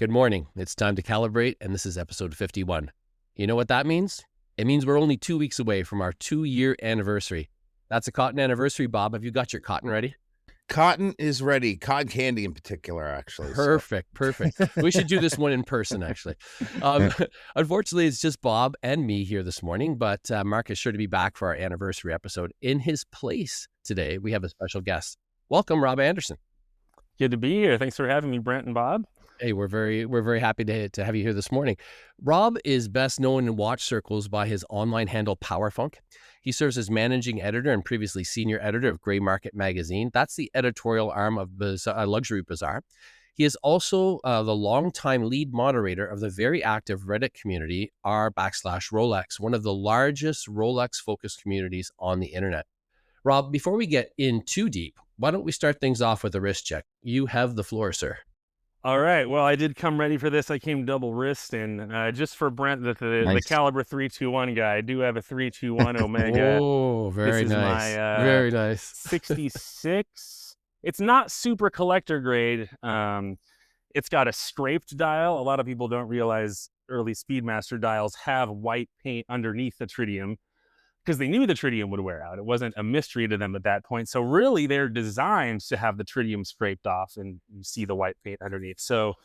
Good morning. It's time to calibrate, and this is episode 51. You know what that means? It means we're only 2 weeks away from our 2-year anniversary. That's a cotton anniversary, Bob. Have you got your cotton ready? Cotton is ready. Cotton candy in particular, actually. Perfect. We should do this one in person, actually. Unfortunately, it's just Bob and me here this morning, but Mark is sure to be back for our anniversary episode. In his place today, we have a special guest. Welcome, Rob Anderson. Good to be here. Thanks for having me, Brent and Bob. Hey, we're very happy to have you here this morning. Rob is best known in watch circles by his online handle Powerfunk. He serves as managing editor and previously senior editor of Grey Market magazine. That's the editorial arm of Luxury Bazaar. He is also the longtime lead moderator of the very active Reddit community r/Rolex, one of the largest Rolex-focused communities on the internet. Rob, before we get in too deep, why don't we start things off with a wrist check? You have the floor, sir. All right. Well, I did come ready for this. I came double wrist, and just for Brent, the caliber 321 guy, I do have a 321 Omega. Oh, very nice. Very nice. 66. It's not super collector grade. It's got a scraped dial. A lot of people don't realize early Speedmaster dials have white paint underneath the tritium because they knew the tritium would wear out. It wasn't a mystery to them at that point. So really, they're designed to have the tritium scraped off and you see the white paint underneath. So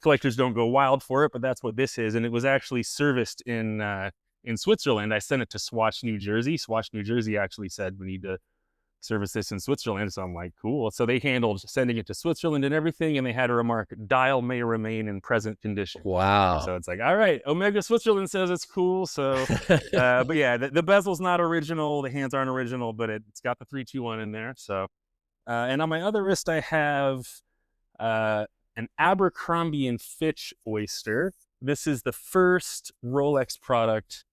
collectors don't go wild for it, but that's what this is. And it was actually serviced in Switzerland. I sent it to Swatch, New Jersey. Swatch, New Jersey actually said we need to service this in Switzerland. So I'm like, cool. So they handled sending it to Switzerland and everything. And they had a remark, dial may remain in present condition. Wow. So it's like, all right, Omega Switzerland says it's cool. So, but yeah, the bezel's not original. The hands aren't original, but it's got the 321 in there. So, and on my other wrist, I have an Abercrombie and Fitch Oyster. This is the first Rolex product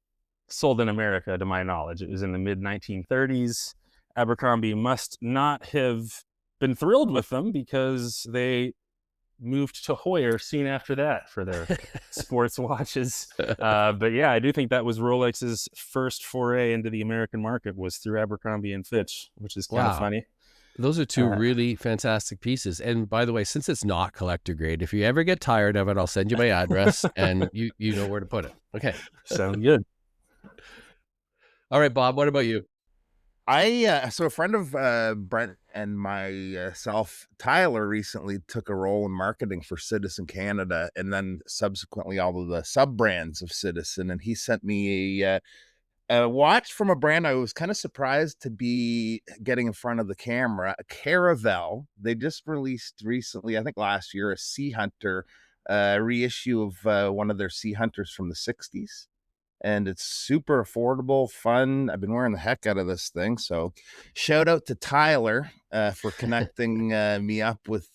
sold in America, to my knowledge. It was in the mid 1930s. Abercrombie must not have been thrilled with them because they moved to Hoyer soon after that for their sports watches. But yeah, I do think that was Rolex's first foray into the American market was through Abercrombie and Fitch, which is kind of funny. Those are two really fantastic pieces. And by the way, since it's not collector grade, if you ever get tired of it, I'll send you my address and you know where to put it. Okay. Sounds good. All right, Bob, what about you? So a friend of Brent and myself, Tyler, recently took a role in marketing for Citizen Canada and then subsequently all of the sub-brands of Citizen. And he sent me a watch from a brand I was kind of surprised to be getting in front of the camera, a Caravel. They just released recently, I think last year, a Sea Hunter reissue of one of their Sea Hunters from the 60s. And it's super affordable, fun. I've been wearing the heck out of this thing. So shout out to Tyler for connecting me up with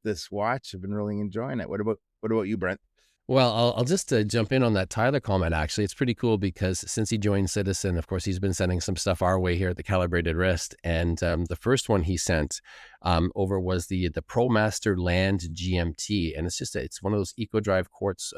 this watch. I've been really enjoying it. What about you, Brent? Well, I'll just jump in on that Tyler comment, actually. It's pretty cool because since he joined Citizen, of course, he's been sending some stuff our way here at the Calibrated Wrist. And the first one he sent over was the ProMaster Land GMT. And it's one of those EcoDrive quartz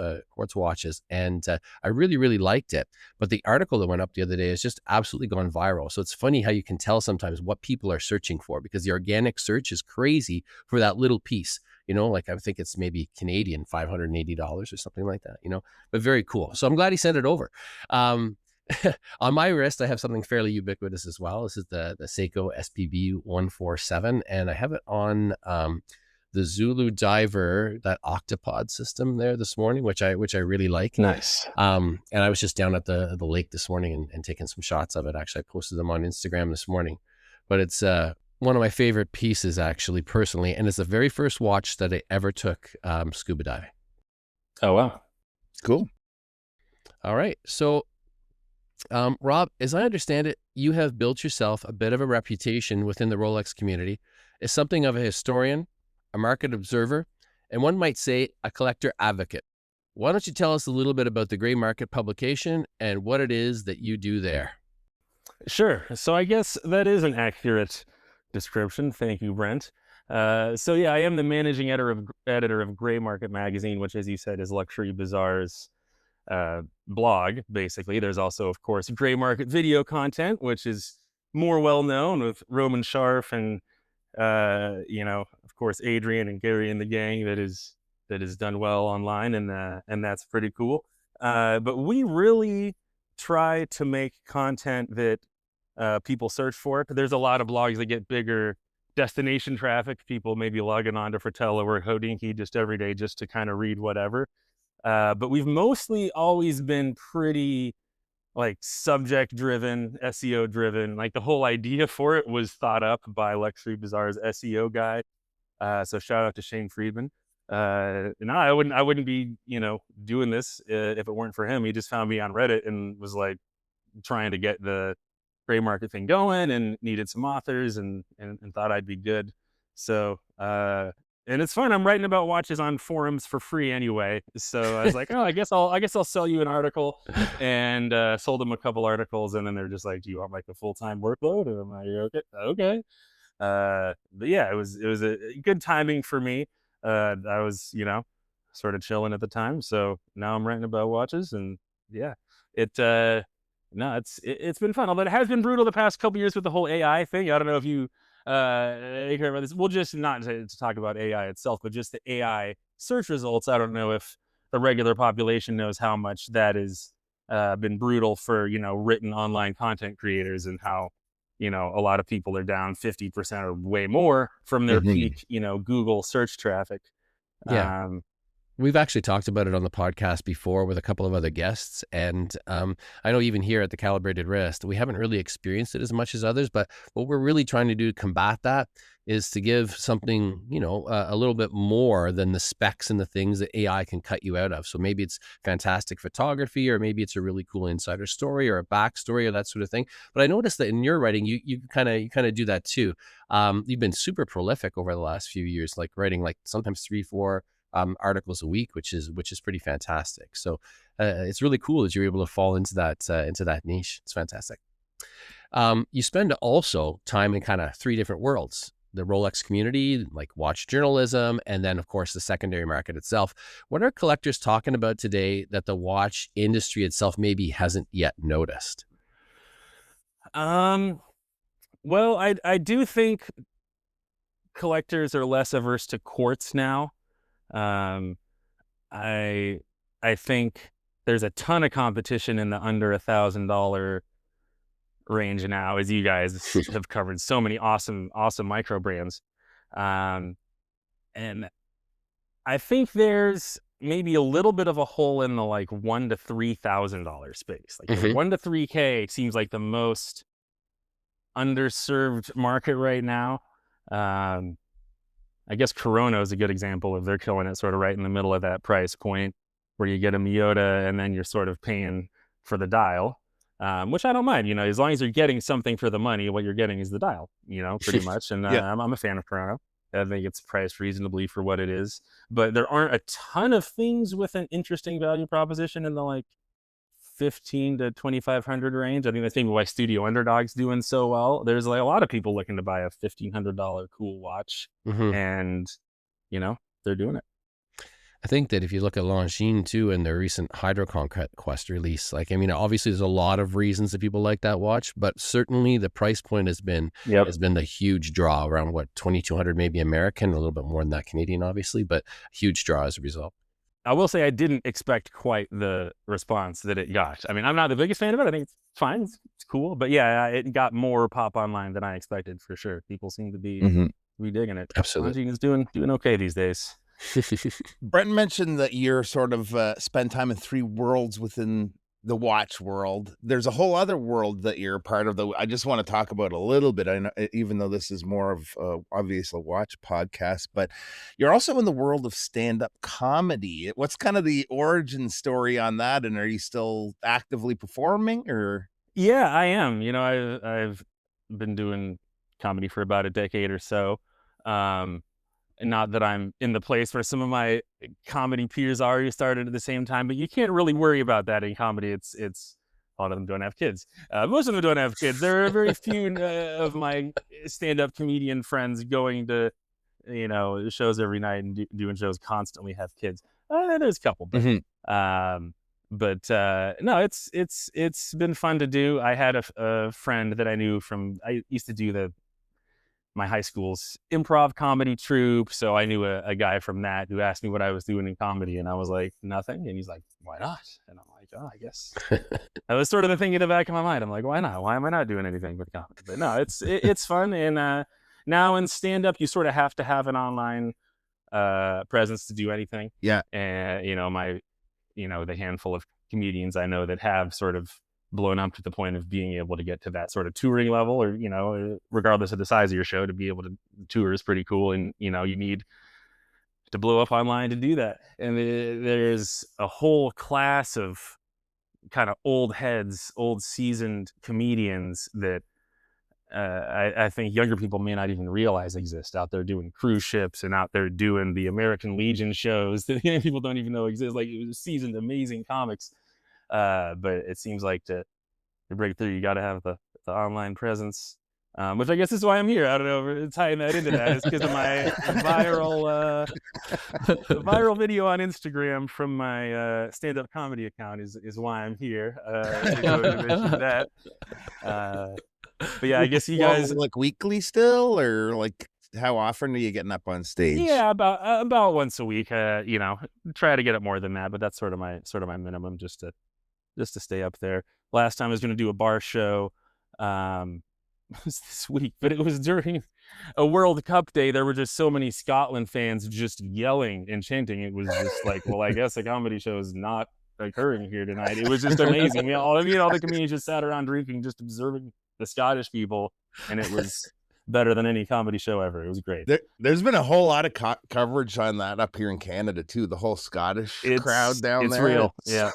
watches. And I really liked it. But the article that went up the other day has just absolutely gone viral. So it's funny how you can tell sometimes what people are searching for because the organic search is crazy for that little piece. You know, like I think it's maybe Canadian, $580 or something like that, you know, but very cool. So I'm glad he sent it over. On my wrist, I have something fairly ubiquitous as well. This is the Seiko SPB 147, and I have it on the Zulu Diver, that octopod system there this morning, which I really like. Nice. And I was just down at the lake this morning and taking some shots of it. Actually, I posted them on Instagram this morning, but it's one of my favorite pieces, actually, personally, and it's the very first watch that I ever took scuba diving. Oh, wow. Cool. All right. So, Rob, as I understand it, you have built yourself a bit of a reputation within the Rolex community as something of a historian, a market observer, and one might say a collector advocate. Why don't you tell us a little bit about the Grey Market publication and what it is that you do there? Sure. So I guess that is an accurate description. Thank you, Brent. So yeah, I am the managing editor of Grey Market magazine, which, as you said, is Luxury Bazaar's blog, basically. There's also, of course, Grey Market video content, which is more well known with Roman Sharf and, of course, Adrian and Gary and the gang that is that is done well online, and that's pretty cool. But we really try to make content that people search for. There's a lot of blogs that get bigger destination traffic. People maybe logging on to Fratello or Hodinkee just every day just to kind of read whatever. But we've mostly always been pretty like subject driven, SEO driven. Like the whole idea for it was thought up by Luxury Bazaar's SEO guy. So shout out to Shane Friedman. No, I wouldn't be, doing this if it weren't for him. He just found me on Reddit and was like trying to get the gray market thing going and needed some authors and thought I'd be good. So, and it's fun. I'm writing about watches on forums for free anyway. So I was like, oh, I guess I'll sell you an article, and sold them a couple articles. And then they're just like, do you want like a full-time workload? And I'm like, okay. But yeah, it was a good timing for me. I was, sort of chilling at the time. So now I'm writing about watches, and yeah, no, it's been fun. Although it has been brutal the past couple years with the whole AI thing. I don't know if you hear about this. We'll just not to talk about AI itself, but just the AI search results. I don't know if the regular population knows how much that has been brutal for written online content creators, and how a lot of people are down 50% or way more from their peak Google search traffic. Yeah. We've actually talked about it on the podcast before with a couple of other guests. And I know even here at the Calibrated Wrist, we haven't really experienced it as much as others. But what we're really trying to do to combat that is to give something, a little bit more than the specs and the things that AI can cut you out of. So maybe it's fantastic photography, or maybe it's a really cool insider story or a backstory or that sort of thing. But I noticed that in your writing, you kind of do that too. You've been super prolific over the last few years, like writing like sometimes 3-4 articles a week, which is pretty fantastic. So it's really cool that you're able to fall into that niche. It's fantastic. You spend also time in kind of 3 different worlds: the Rolex community, like watch journalism, and then of course the secondary market itself. What are collectors talking about today that the watch industry itself maybe hasn't yet noticed? Well, I do think collectors are less averse to quartz now. I think there's a ton of competition in the under $1,000 range now, as you guys have covered so many awesome micro brands. And I think there's maybe a little bit of a hole in the like $1,000 to $3,000 space. Like the $1,000 to $3,000 seems like the most underserved market right now. I guess Corona is a good example of they're killing it sort of right in the middle of that price point, where you get a Miyota and then you're sort of paying for the dial, which I don't mind. As long as you're getting something for the money, what you're getting is the dial, pretty much. And Yeah. I'm a fan of Corona. I think it's priced reasonably for what it is. But there aren't a ton of things with an interesting value proposition in the like 15 to 2,500 range. I think that's maybe why Studio Underdog's doing so well. There's like a lot of people looking to buy a $1,500 cool watch, and they're doing it. I think that if you look at Longines too, and their recent Hydro Conquest release, obviously there's a lot of reasons that people like that watch, but certainly the price point has been the huge draw, around what, 2,200 maybe American, a little bit more than that Canadian, obviously, but huge draw as a result. I will say I didn't expect quite the response that it got. I'm not the biggest fan of it. I think it's fine. It's cool. But yeah, it got more pop online than I expected, for sure. People seem to be digging it. Absolutely. Longines is doing okay these days. Brent mentioned that you're sort of spend time in 3 worlds within the watch world. There's a whole other world that you're a part of, though I just want to talk about a little bit. I know, even though this is more of obviously a watch podcast, but you're also in the world of stand-up comedy. What's kind of the origin story on that? And are you still actively performing, or? Yeah, I am. I've been doing comedy for about a decade or so. Not that I'm in the place where some of my comedy peers are who started at the same time, but you can't really worry about that in comedy. It's a lot of them don't have kids. Most of them don't have kids. There are very few of my stand-up comedian friends going to, shows every night and doing shows constantly have kids. There's a couple, but no, it's been fun to do. I had a friend that I knew I used to do the my high school's improv comedy troupe. So I knew a guy from that who asked me what I was doing in comedy, and I was like, nothing. And he's like, why not? And I'm like, oh, I guess. That was sort of the thing in the back of my mind. I'm like, why not? Why am I not doing anything with comedy? But no, it's fun. And now in stand-up, you sort of have to have an online presence to do anything. Yeah. And, the handful of comedians I know that have sort of blown up to the point of being able to get to that sort of touring level, or, regardless of the size of your show, to be able to tour is pretty cool. And, you need to blow up online to do that. And there's a whole class of kind of old heads, old seasoned comedians that I think younger people may not even realize exist out there doing cruise ships and out there doing the American Legion shows that people don't even know exist. Like, it was seasoned, amazing comics. But it seems like to break through, you got to have the online presence, which I guess is why I'm here. I don't know, tying that into that is because of my viral video on Instagram from my stand-up comedy account is why I'm here. To mention that. But yeah, I guess you guys like weekly still, or like how often are you getting up on stage? Yeah, about once a week. Try to get it more than that, but that's sort of my minimum, just to stay up there. Last time I was going to do a bar show, it was this week, but it was during a World Cup day. There were just so many Scotland fans just yelling and chanting. It was just like, well, I guess a comedy show is not occurring here tonight. It was just amazing. All the comedians just sat around drinking, just observing the Scottish people, and it was better than any comedy show ever. It was great. There's been a whole lot of coverage on that up here in Canada too. The whole Scottish crowd down there. It's real. Yeah.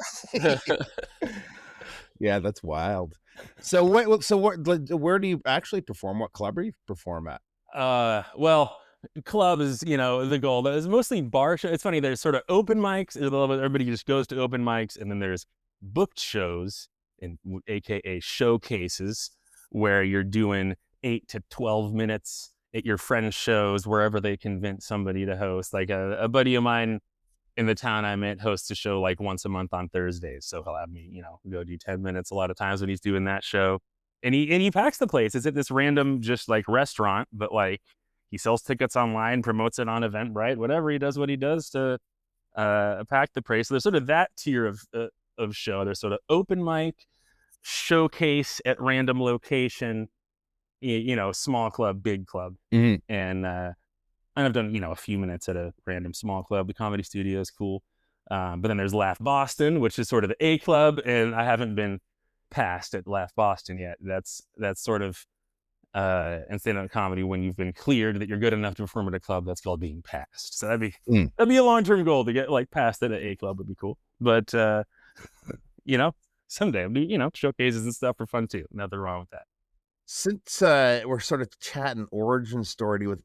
Yeah, that's wild. So where do you actually perform? What club are you perform at? Well, club is, the goal. It's mostly bar show. It's funny. There's sort of open mics. Everybody just goes to open mics, and then there's booked shows, and AKA showcases, where you're doing 8 to 12 minutes at your friend's shows wherever they convince somebody to host. Like a buddy of mine in the town I'm at hosts a show like once a month on Thursdays. So he'll have me, go do 10 minutes a lot of times when he's doing that show. And he packs the place. It's at this random just like restaurant, but like he sells tickets online, promotes it on Eventbrite, whatever. He does what he does to pack the place. So there's sort of that tier of show. There's sort of open mic, showcase at random location, small club, big club. Mm-hmm. And I've done, a few minutes at a random small club. The Comedy Studio is cool. But then there's Laugh Boston, which is sort of the A club, and I haven't been passed at Laugh Boston yet. That's sort of in stand-up comedy, when you've been cleared that you're good enough to perform at a club, that's called being passed. So that'd be a long-term goal to get like passed at an A club would be cool. But someday I'll do, showcases and stuff for fun too. Nothing wrong with that. Since we're sort of chatting origin story with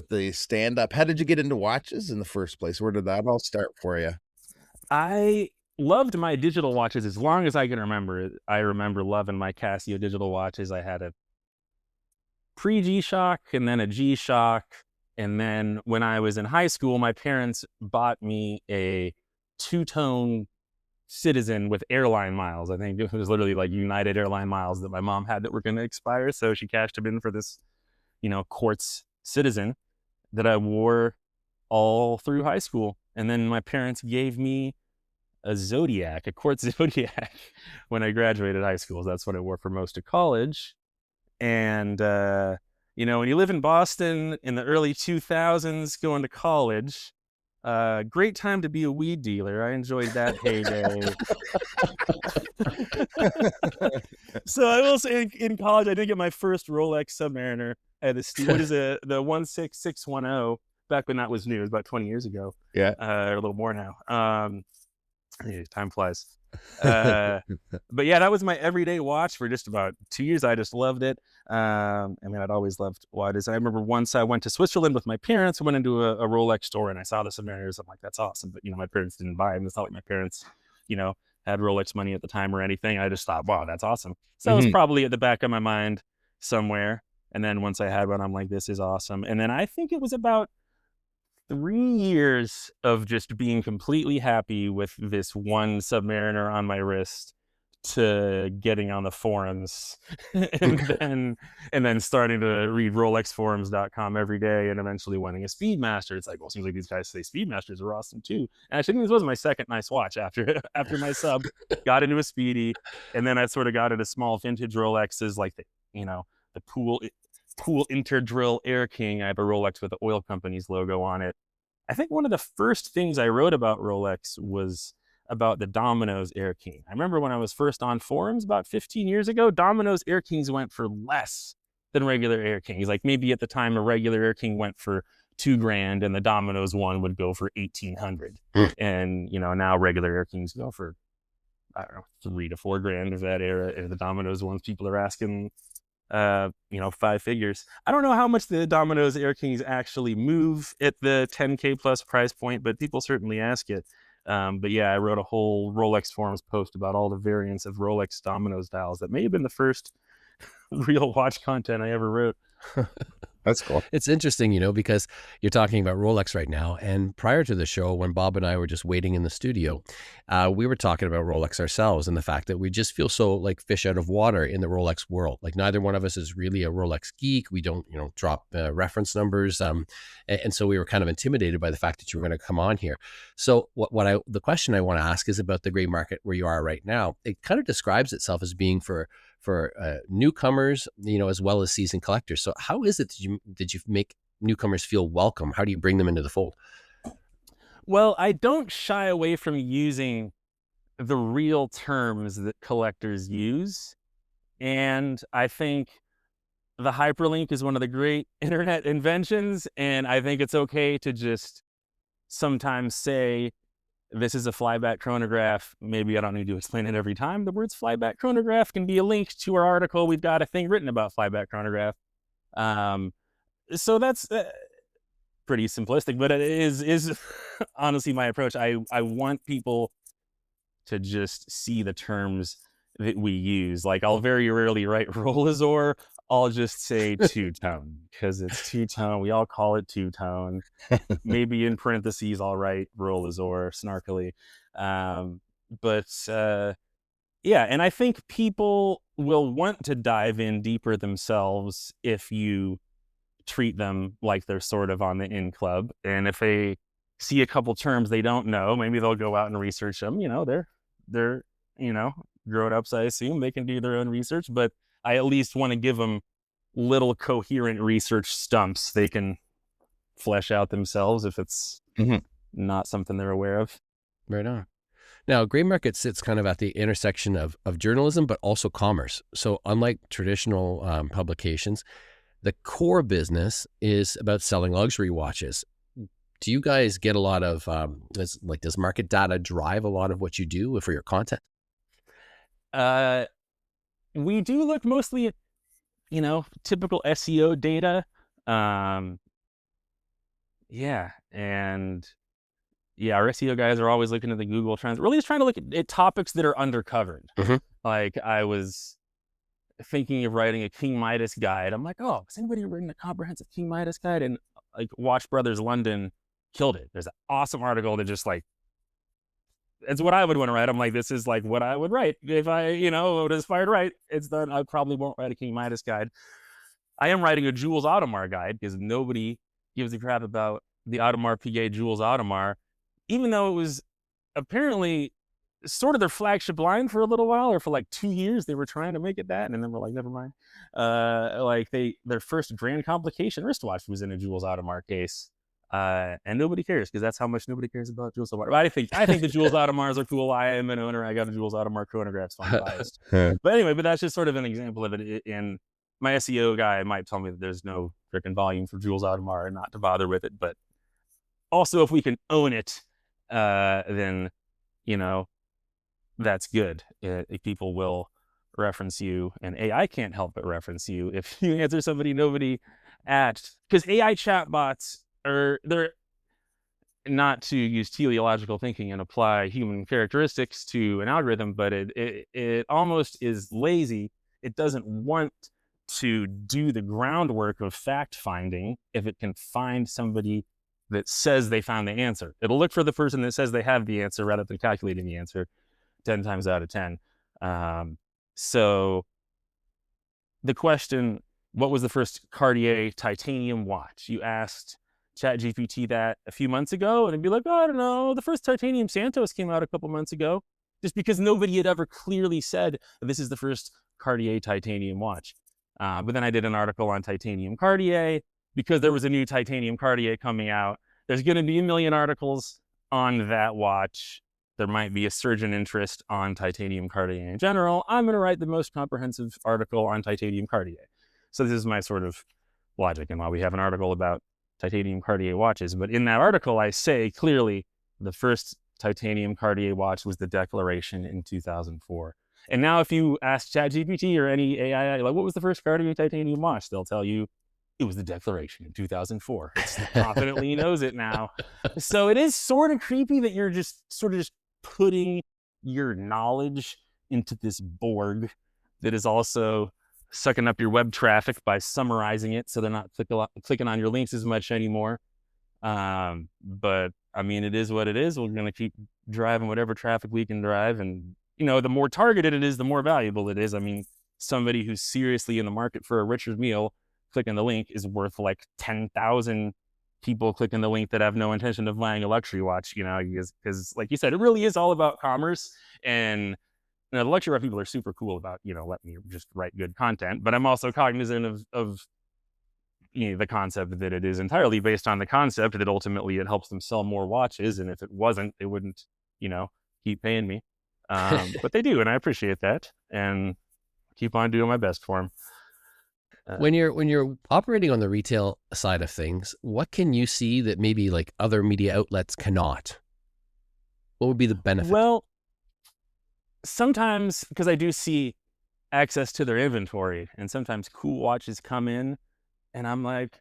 the stand-up, how did you get into watches in the first place? Where did that all start for you? I loved my digital watches as long as I can remember. I remember loving my Casio digital watches. I had a pre-G-Shock and then a G-Shock. And then when I was in high school, my parents bought me a two-tone Citizen with airline miles. I think it was literally like United airline miles that my mom had that were going to expire. So she cashed them in for this, quartz Citizen that I wore all through high school. And then my parents gave me a Zodiac, a quartz Zodiac, when I graduated high school. That's what I wore for most of college. And, when you live in Boston in the early 2000s going to college, great time to be a weed dealer. I enjoyed that heyday. So I will say in college, I did get my first Rolex Submariner. I had the 16610 back when that was new. It was about 20 years ago. Yeah. Or a little more now. Time flies. But yeah, that was my everyday watch for just about 2 years. I just loved it. I'd always loved watches. I remember once I went to Switzerland with my parents. I went into a Rolex store and I saw the Submariners. I'm like, that's awesome. But, my parents didn't buy them. It's not like my parents, had Rolex money at the time or anything. I just thought, wow, that's awesome. So that was probably at the back of my mind somewhere. And then once I had one, I'm like, this is awesome. And then I think it was about 3 years of just being completely happy with this one Submariner on my wrist to getting on the forums and then starting to read rolexforums.com every day and eventually winning a Speedmaster. It's like, well, it seems like these guys say Speedmasters are awesome too. And I think this was my second nice watch after my sub, got into a Speedy, and then I sort of got into small vintage Rolexes like the Pool Interdrill Air King. I have a Rolex with the oil company's logo on it. I think one of the first things I wrote about Rolex was about the Domino's Air King. I remember when I was first on forums about 15 years ago, Domino's Air Kings went for less than regular Air Kings. Like maybe at the time a regular Air King went for $2,000 and the Domino's one would go for $1,800. And now regular Air Kings go for, I don't know, $3,000 to $4,000 of that era. And the Domino's ones people are asking 5 figures. I don't know how much the Domino's Air Kings actually move at the 10K plus price point, but people certainly ask it. But yeah, I wrote a whole Rolex forums post about all the variants of Rolex Domino's dials. That may have been the first real watch content I ever wrote. That's cool. It's interesting, because you're talking about Rolex right now. And prior to the show, when Bob and I were just waiting in the studio, we were talking about Rolex ourselves and the fact that we just feel so like fish out of water in the Rolex world. Like neither one of us is really a Rolex geek. We don't, drop reference numbers. And so we were kind of intimidated by the fact that you were going to come on here. So the question I want to ask is about the gray market where you are right now. It kind of describes itself as being for newcomers, as well as seasoned collectors. So how is it that you make newcomers feel welcome? How do you bring them into the fold? Well, I don't shy away from using the real terms that collectors use. And I think the hyperlink is one of the great internet inventions. And I think it's okay to just sometimes say, this is a flyback chronograph. Maybe I don't need to explain it every time. The words flyback chronograph can be a link to our article. We've got a thing written about flyback chronograph. So that's pretty simplistic, but it is honestly my approach. I want people to just see the terms that we use. Like I'll very rarely write Rolazor. I'll just say two-tone because it's two-tone. We all call it two-tone. Maybe in parentheses, I'll write Rolazor snarkily. Yeah, and I think people will want to dive in deeper themselves if you treat them like they're sort of on the in club. And if they see a couple terms they don't know, maybe they'll go out and research them. They're grown-ups, I assume. They can do their own research, but I at least want to give them little coherent research stumps they can flesh out themselves if it's not something they're aware of. Right on. Now, gray market sits kind of at the intersection of journalism, but also commerce. So unlike traditional publications, the core business is about selling luxury watches. Do you guys get a lot of, does market data drive a lot of what you do for your content? We do look mostly at, typical SEO data. Our SEO guys are always looking at the Google Trends, really just trying to look at topics that are undercovered. Like I was thinking of writing a King Midas guide. I'm like, oh, has anybody written a comprehensive King Midas guide? And like Watch Brothers London killed it. There's an awesome article that just like, it's what I would want to write. I'm like, this is like what I would write if I, would inspired write. It's done. I probably won't write a King Midas guide. I am writing a Jules Audemars guide because nobody gives a crap about the Audemars Piguet Jules Audemars, even though it was apparently sort of their flagship line for a little while, or for like 2 years they were trying to make it that, and then we're like, never mind. Their first Grand Complication wristwatch was in a Jules Audemars case. And nobody cares because that's how much nobody cares about Jules Audemars. But I think the Jules Audemars are cool. I am an owner. I got a Jules Audemars chronograph, so I'm biased. But anyway, that's just sort of an example of it. And my SEO guy might tell me that there's no freaking volume for Jules Audemars and not to bother with it. But also, if we can own it, then that's good. People will reference you, and AI can't help but reference you if you answer somebody nobody asked. Because AI chatbots they're not to use teleological thinking and apply human characteristics to an algorithm, but it almost is lazy. It doesn't want to do the groundwork of fact finding if it can find somebody that says they found the answer. It'll look for the person that says they have the answer rather than calculating the answer 10 times out of 10. So the question, what was the first Cartier titanium watch? You asked ChatGPT that a few months ago, and it'd be like, oh, I don't know, the first titanium Santos came out a couple months ago, just because nobody had ever clearly said this is the first Cartier titanium watch. But then I did an article on titanium Cartier because there was a new titanium Cartier coming out. There's going to be a million articles on that watch. There might be a surge in interest on titanium Cartier in general. I'm going to write the most comprehensive article on titanium Cartier. So this is my sort of logic. And while we have an article about titanium Cartier watches, but in that article, I say clearly the first titanium Cartier watch was the Declaration in 2004. And now if you ask ChatGPT or any AI, like, what was the first Cartier titanium watch? They'll tell you it was the Declaration in 2004. It confidently knows it now. So it is sort of creepy that you're just putting your knowledge into this Borg that is also sucking up your web traffic by summarizing it so they're not clicking on your links as much anymore. But I mean, it is what it is. We're going to keep driving whatever traffic we can drive. And, you know, the more targeted it is, the more valuable it is. I mean, somebody who's seriously in the market for a Richard Mille clicking the link is worth like 10,000 people clicking the link that have no intention of buying a luxury watch, you know, because like you said, it really is all about commerce. And you know, the luxury watch people are super cool about, you know, letting me just write good content. But I'm also cognizant of you know, the concept that it is entirely based on the concept that ultimately it helps them sell more watches. And if it wasn't, they wouldn't, you know, keep paying me. But they do, and I appreciate that, and keep on doing my best for them. When you're operating on the retail side of things, what can you see that maybe like other media outlets cannot? What would be the benefit? Well, sometimes, because I do see access to their inventory, and sometimes cool watches come in, and I'm like,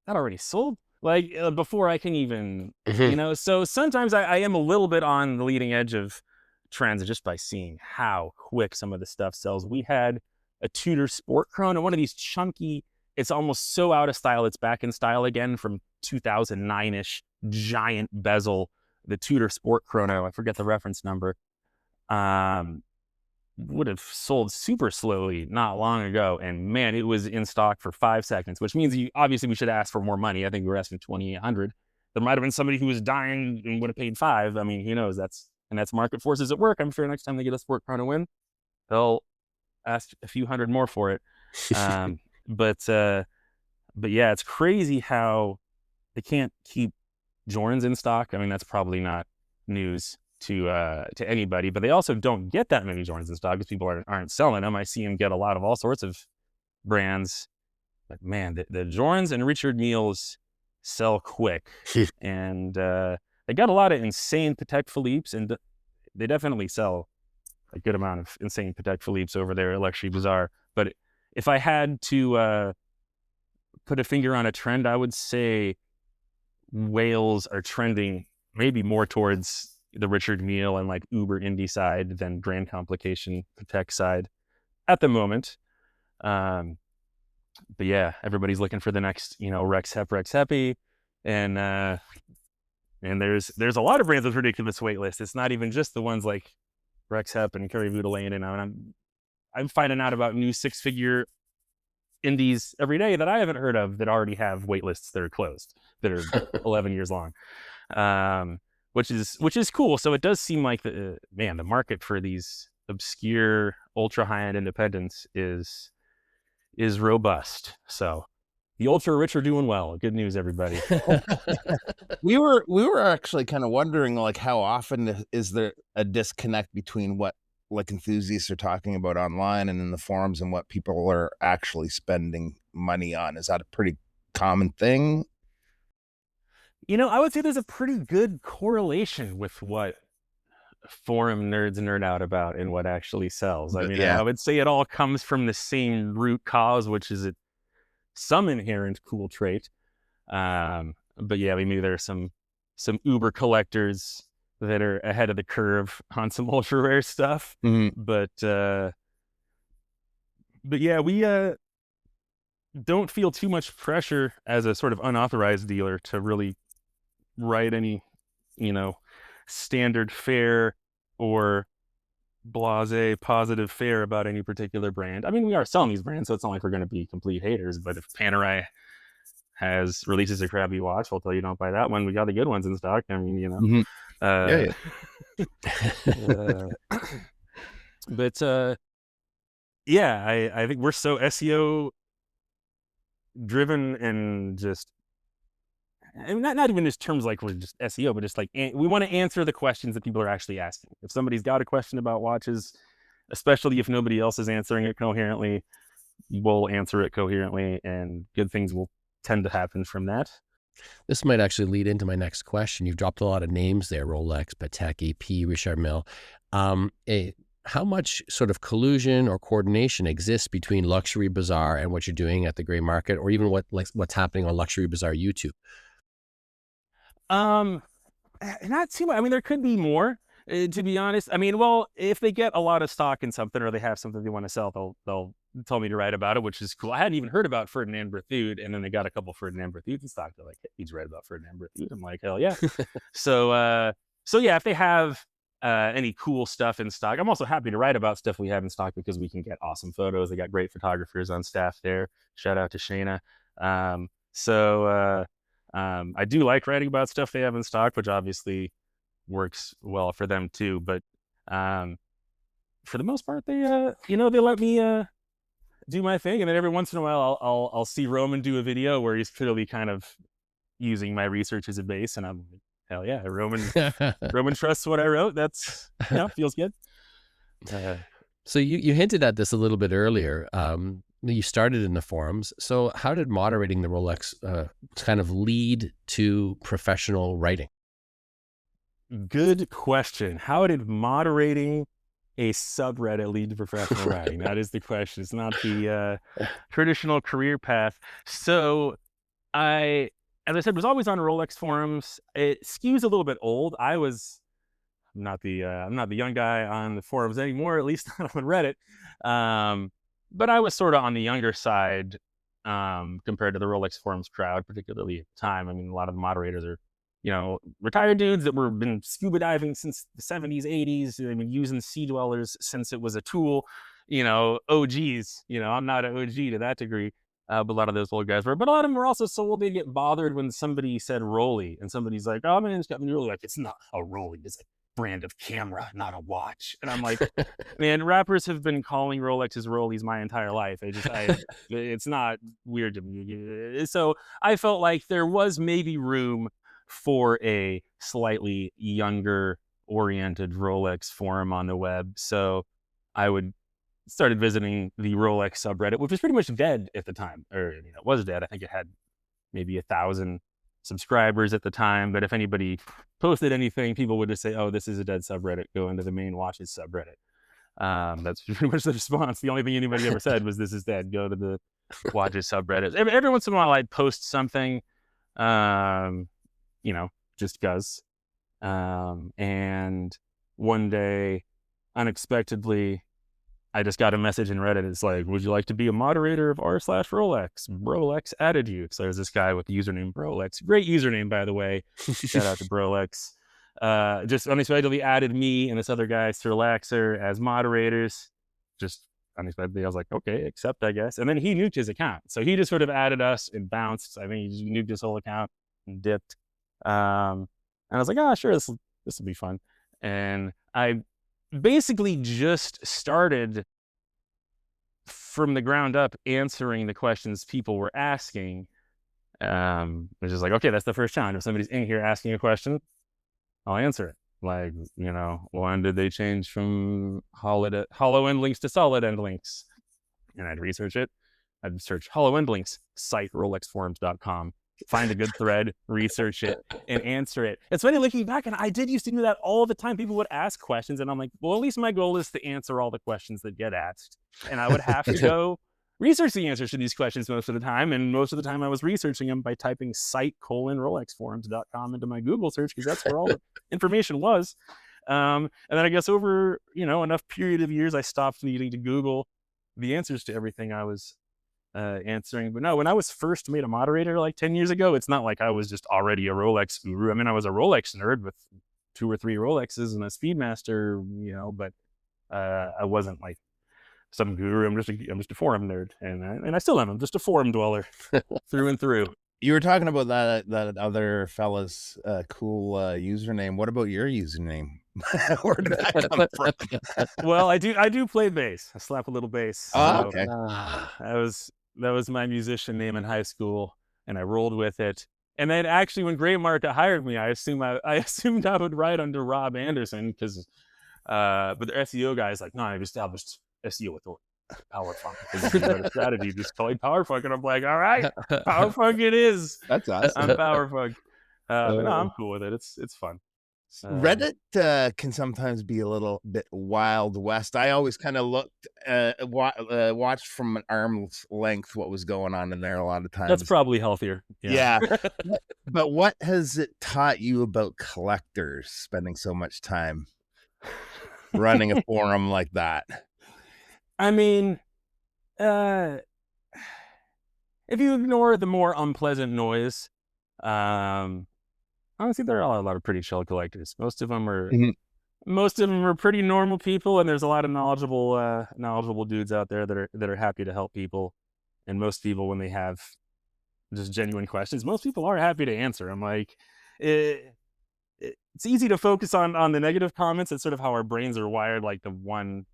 that already sold? Like, before I can even, you know? So sometimes I am a little bit on the leading edge of trends just by seeing how quick some of the stuff sells. We had a Tudor Sport Chrono, one of these chunky, it's almost so out of style, it's back in style again, from 2009-ish, giant bezel, the Tudor Sport Chrono, I forget the reference number, would have sold super slowly not long ago, and man, it was in stock for 5 seconds, which means obviously we should ask for more money. I think we were asking $2,800. There might have been somebody who was dying and would have paid $5. I mean, who knows? That's market forces at work. I'm sure next time they get a Sport Chrono in, they'll ask a few hundred more for it. But yeah, it's crazy how they can't keep Jordans in stock. I mean, that's probably not news to anybody, but they also don't get that many Jordans in stock because people aren't selling them. I see them get a lot of all sorts of brands. But man, the Jordans and Richard Milles sell quick. And they got a lot of insane Patek Philippe's, and they definitely sell a good amount of insane Patek Philippe's over there at Luxury Bazaar. But if I had to put a finger on a trend, I would say whales are trending maybe more towards the Richard Mille and like uber indie side than Grand Complication Patek side at the moment. But yeah, everybody's looking for the next, you know, Rex Heppy, and there's a lot of brands with ridiculous wait lists. It's not even just the ones like Rex Hepp and Kerry Voudelaine, and I'm finding out about new 6-figure indies every day that I haven't heard of that already have wait lists that are closed, that are 11 years long, which is cool. So it does seem like the market for these obscure ultra high-end independents is robust. So the ultra rich are doing well. Good news, everybody. We were actually kind of wondering, like, how often is there a disconnect between what like enthusiasts are talking about online and in the forums and what people are actually spending money on? Is that a pretty common thing? You know, I would say there's a pretty good correlation with what forum nerds nerd out about and what actually sells. I mean, I would say it all comes from the same root cause, which is some inherent cool trait. But yeah, maybe there are some uber collectors that are ahead of the curve on some ultra rare stuff. But yeah, we don't feel too much pressure as a sort of unauthorized dealer to really write any, you know, standard fare or blase, positive fare about any particular brand. I mean, we are selling these brands, so it's not like we're going to be complete haters. But if Panerai releases a crappy watch, we'll tell you don't buy that one. We got the good ones in stock. I mean, Mhm. Yeah. But yeah, I think we're so SEO driven and just, I mean, not even just terms like we're just SEO, but just like we want to answer the questions that people are actually asking. If somebody's got a question about watches, especially if nobody else is answering it coherently, we'll answer it coherently, and good things will tend to happen from that. This might actually lead into my next question. You've dropped a lot of names there: Rolex, Patek, AP, Richard Mille. How much sort of collusion or coordination exists between Luxury Bazaar and what you're doing at the gray market, or even what's happening on Luxury Bazaar YouTube? Not too much. I mean, there could be more, to be honest. I mean, well, if they get a lot of stock in something or they have something they want to sell, they'll tell me to write about it, which is cool. I hadn't even heard about Ferdinand Berthoud, and then they got a couple Ferdinand Berthouds in stock. They're like, hey, he's right about Ferdinand Berthoud. I'm like, hell yeah. So yeah, if they have any cool stuff in stock, I'm also happy to write about stuff we have in stock because we can get awesome photos. They got great photographers on staff there. Shout out to Shayna. I do like writing about stuff they have in stock, which obviously works well for them too. But for the most part, they let me do my thing, and then every once in a while, I'll see Roman do a video where he's clearly kind of using my research as a base, and I'm like, hell yeah, Roman trusts what I wrote. That's feels good. So you hinted at this a little bit earlier. You started in the forums. So how did moderating the Rolex kind of lead to professional writing? Good question. How did moderating a subreddit lead to professional writing? That is the question. It's not the traditional career path. So as I said, was always on Rolex forums. It skews a little bit old. I'm not the young guy on the forums anymore, at least not on Reddit. But I was sort of on the younger side compared to the Rolex forums crowd, particularly at the time. I mean, a lot of the moderators are, retired dudes that were been scuba diving since the 70s, 80s. They've been using sea dwellers since it was a tool. OGs. I'm not an OG to that degree. But a lot of those old guys were. But a lot of them were also so old they get bothered when somebody said Rolly, and somebody's like, "Oh man, it's got me Rolly." Like, it's not a Rolly. It's a brand of camera, not a watch. And I'm like, man, rappers have been calling Rolexes Rollies my entire life. It's not weird to me. So I felt like there was maybe room for a slightly younger oriented Rolex forum on the web. So I started visiting the Rolex subreddit, which was pretty much dead at the time, or it was dead. I think it had maybe 1,000 subscribers at the time, but if anybody posted anything, people would just say, "Oh, this is a dead subreddit. Go into the main watches subreddit." That's pretty much the response. The only thing anybody ever said was, "This is dead. Go to the watches subreddit." Every once in a while, I'd post something, just because. And one day, unexpectedly, I just got a message in Reddit. It's like, "Would you like to be a moderator of r/Rolex? Brolex added you." So there's this guy with the username Brolex. Great username, by the way. Shout out to Brolex. Just unexpectedly added me and this other guy, Sir Laxer, as moderators. Just unexpectedly, I was like, okay, accept, I guess. And then he nuked his account. So he just sort of added us and bounced. I think he just nuked his whole account and dipped. And I was like, sure, this will be fun. And I basically just started from the ground up answering the questions people were asking. Which is like, okay, that's the first challenge. If somebody's in here asking a question, I'll answer it. Like, when did they change from hollow end links to solid end links? And I'd research it. I'd search hollow end links, site rolexforums.com. Find a good thread, research it, and answer it. It's funny looking back, and I did used to do that all the time. People would ask questions, and I'm like, well, at least my goal is to answer all the questions that get asked. And I would have to go research the answers to these questions most of the time. And most of the time I was researching them by typing site:rolexforums.com into my Google search, because that's where all the information was. And then I guess over, enough period of years, I stopped needing to Google the answers to everything I was answering. But no, when I was first made a moderator like 10 years ago, it's not like I was just already a Rolex guru. I mean, I was a Rolex nerd with 2 or 3 Rolexes and a Speedmaster, but I wasn't like some guru. I'm just a forum nerd, and I still am. I'm just a forum dweller through and through. You were talking about that other fella's cool username. What about your username? Where did that come from? Well, I do play bass. I slap a little bass. Oh, So okay. that was my musician name in high school, and I rolled with it. And then actually, when Great Market hired me, I assumed I would write under Rob Anderson because, but the SEO guy is like, no, I've established SEO authority. Powerfunk. Because you got a strategy, just call it Powerfunk. And I'm like, all right, Powerfunk it is. That's awesome. I'm Powerfunk. But no, I'm cool with it. It's fun. Reddit can sometimes be a little bit Wild West. I always kind of watched from an arm's length what was going on in there a lot of times. That's probably healthier. Yeah. But what has it taught you about collectors spending so much time running a forum like that? I mean, if you ignore the more unpleasant noise, honestly, there are a lot of pretty chill collectors. Most of them are pretty normal people, and there's a lot of knowledgeable dudes out there that are happy to help people. And most people, when they have just genuine questions, most people are happy to answer. I'm like, it's easy to focus on the negative comments. It's sort of how our brains are wired. Like the one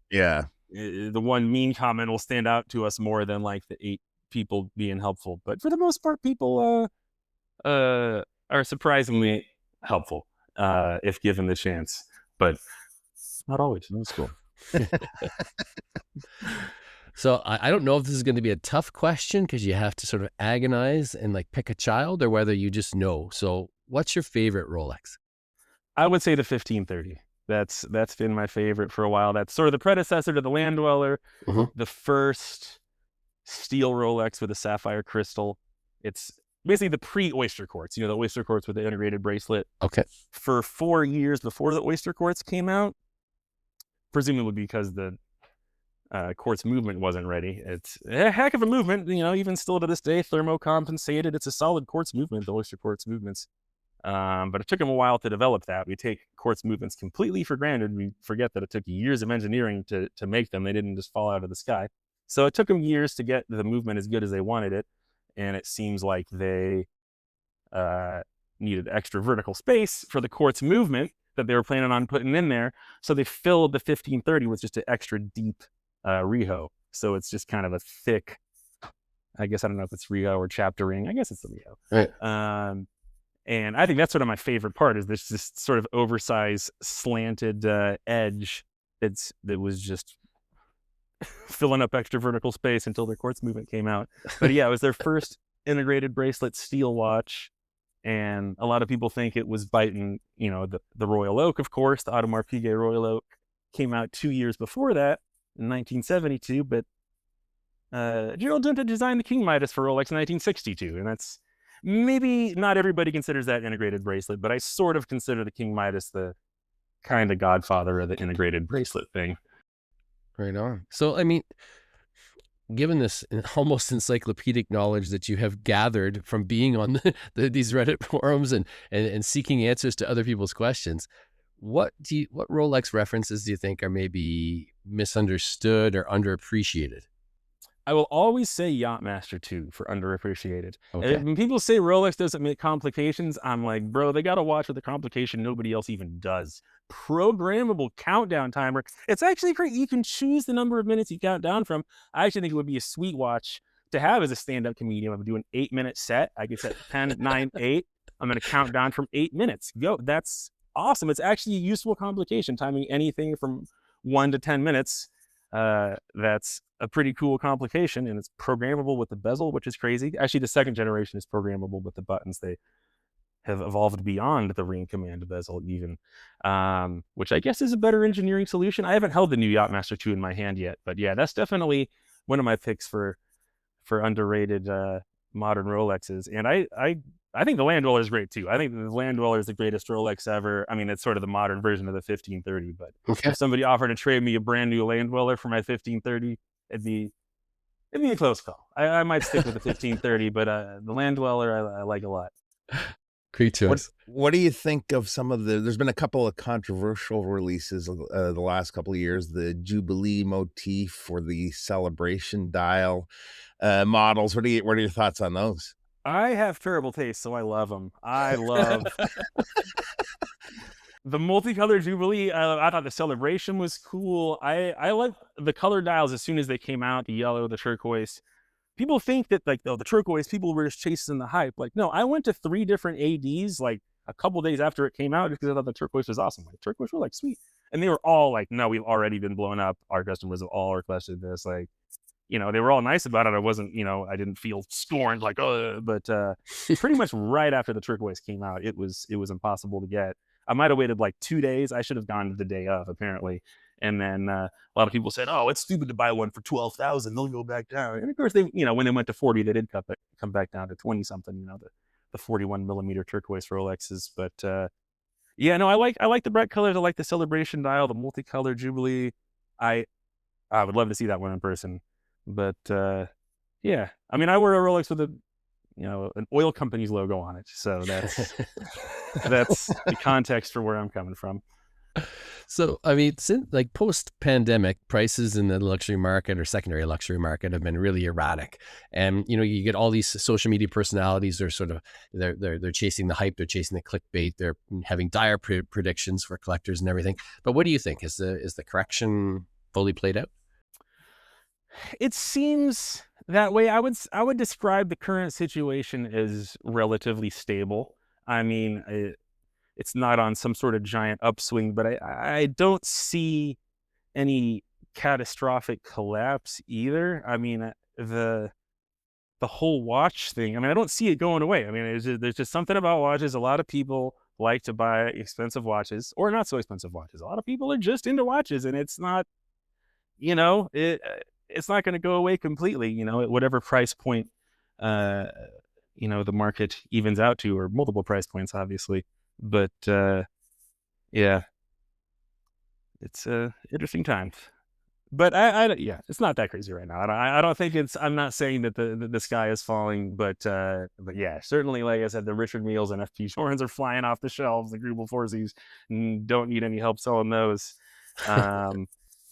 mean comment will stand out to us more than like the 8 people being helpful. But for the most part, people are surprisingly helpful if given the chance, but not always. That's cool. So I don't know if this is going to be a tough question because you have to sort of agonize and like pick a child, or whether you just know. So what's your favorite Rolex? I would say the 1530. That's been my favorite for a while. That's sort of the predecessor to the Land Dweller, the first steel Rolex with a sapphire crystal. It's basically the pre-Oyster Quartz, the Oyster Quartz with the integrated bracelet. Okay. For 4 years before the Oyster Quartz came out, presumably because the quartz movement wasn't ready. It's a heck of a movement, even still to this day, thermocompensated. It's a solid quartz movement, the Oyster Quartz movements. But it took them a while to develop that. We take quartz movements completely for granted. We forget that it took years of engineering to make them. They didn't just fall out of the sky. So it took them years to get the movement as good as they wanted it. And it seems like they needed extra vertical space for the quartz movement that they were planning on putting in there. So they filled the 1530 with just an extra deep reho. So it's just kind of a thick, I guess, I don't know if it's reho or chapter ring. I guess it's the reho. Right. And I think that's sort of my favorite part is this sort of oversized slanted edge that was just filling up extra vertical space until their quartz movement came out. But yeah, it was their first integrated bracelet steel watch. And a lot of people think it was biting, the Royal Oak, of course. The Audemars Piguet Royal Oak came out 2 years before that in 1972. But Gerald Dunta designed the King Midas for Rolex in 1962. And that's maybe not everybody considers that integrated bracelet, but I sort of consider the King Midas the kind of godfather of the integrated bracelet thing. Right on. So, I mean, given this almost encyclopedic knowledge that you have gathered from being on these Reddit forums and seeking answers to other people's questions, what Rolex references do you think are maybe misunderstood or underappreciated? I will always say Yachtmaster 2 for underappreciated. Okay. When people say Rolex doesn't make complications, I'm like, bro, they got to watch with a complication nobody else even does. Programmable countdown timer. It's actually great. You can choose the number of minutes you count down from. I actually think it would be a sweet watch to have as a stand-up comedian. I'm doing an 8-minute set. I could set 10, 9, 8. I'm going to count down from 8 minutes. Go. That's awesome. It's actually a useful complication, timing anything from 1 to 10 minutes. That's a pretty cool complication, and it's programmable with the bezel, which is crazy. Actually, the second generation is programmable with the buttons. They have evolved beyond the ring command bezel even, which I guess is a better engineering solution. I haven't held the new Yachtmaster 2 in my hand yet, but yeah, that's definitely one of my picks for underrated modern Rolexes. And I think the Land Dweller is great too. I think the Land Dweller is the greatest Rolex ever. I mean, it's sort of the modern version of the 1530, but if somebody offered to trade me a brand new Land Dweller for my 1530, it'd be a close call. I might stick with the 1530, but the Land Dweller I like a lot. Great choice. What do you think of some of there's been a couple of controversial releases the last couple of years, the Jubilee motif for the Celebration dial models. What are your thoughts on those? I have terrible taste, so I love them. I love the multicolored Jubilee. I thought the Celebration was cool. I like the color dials as soon as they came out, the yellow, the turquoise. People think that like, oh, the turquoise, people were just chasing the hype. Like, no, I went to 3 different ADs like a couple days after it came out just because I thought the turquoise was awesome. Like, turquoise were like sweet. And they were all like, no, we've already been blown up. Our customers have all requested this. Like, they were all nice about it. I wasn't, I didn't feel scorned like, oh, but pretty much right after the turquoise came out, it was impossible to get. I might have waited like 2 days. I should have gone the day of, apparently. And then a lot of people said, oh, it's stupid to buy one for 12,000. They'll go back down. And of course, they, when they went to 40, they did come back down to 20 something, the 41 millimeter turquoise Rolexes. But yeah, no, I like the bright colors. I like the Celebration dial, the multicolored Jubilee. I would love to see that one in person. But yeah, I mean, I wear a Rolex with an oil company's logo on it. So that's the context for where I'm coming from. So, I mean, since like post-pandemic, prices in the luxury market or secondary luxury market have been really erratic, and you get all these social media personalities. They're sort of they're chasing the hype, they're chasing the clickbait, they're having dire predictions for collectors and everything. But what do you think? Is the correction fully played out? It seems that way. I would describe the current situation as relatively stable. I mean, it's not on some sort of giant upswing, but I don't see any catastrophic collapse either. I mean, the whole watch thing, I mean, I don't see it going away. I mean, there's just something about watches. A lot of people like to buy expensive watches or not so expensive watches. A lot of people are just into watches, and it's not, it's not going to go away completely, at whatever price point, the market evens out to, or multiple price points, obviously. But yeah, it's interesting times. But yeah, it's not that crazy right now. I don't think I'm not saying that the sky is falling, but yeah, certainly, like I said, the Richard Meals and FP Shorns are flying off the shelves. The Greeble Forzies don't need any help selling those.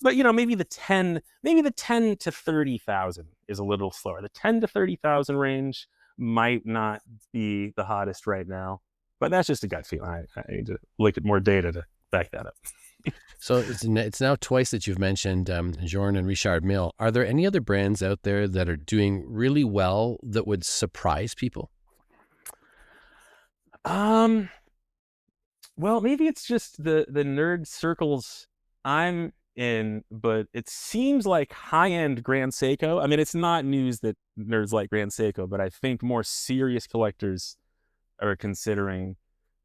But maybe the 10 to 30,000 is a little slower. The 10 to 30,000 range might not be the hottest right now. But that's just a gut feeling. I need to look at more data to back that up. So it's now twice that you've mentioned Journe and Richard Mille. Are there any other brands out there that are doing really well that would surprise people? Well, maybe it's just the nerd circles I'm in, but it seems like high-end Grand Seiko. I mean, it's not news that nerds like Grand Seiko, but I think more serious collectors are considering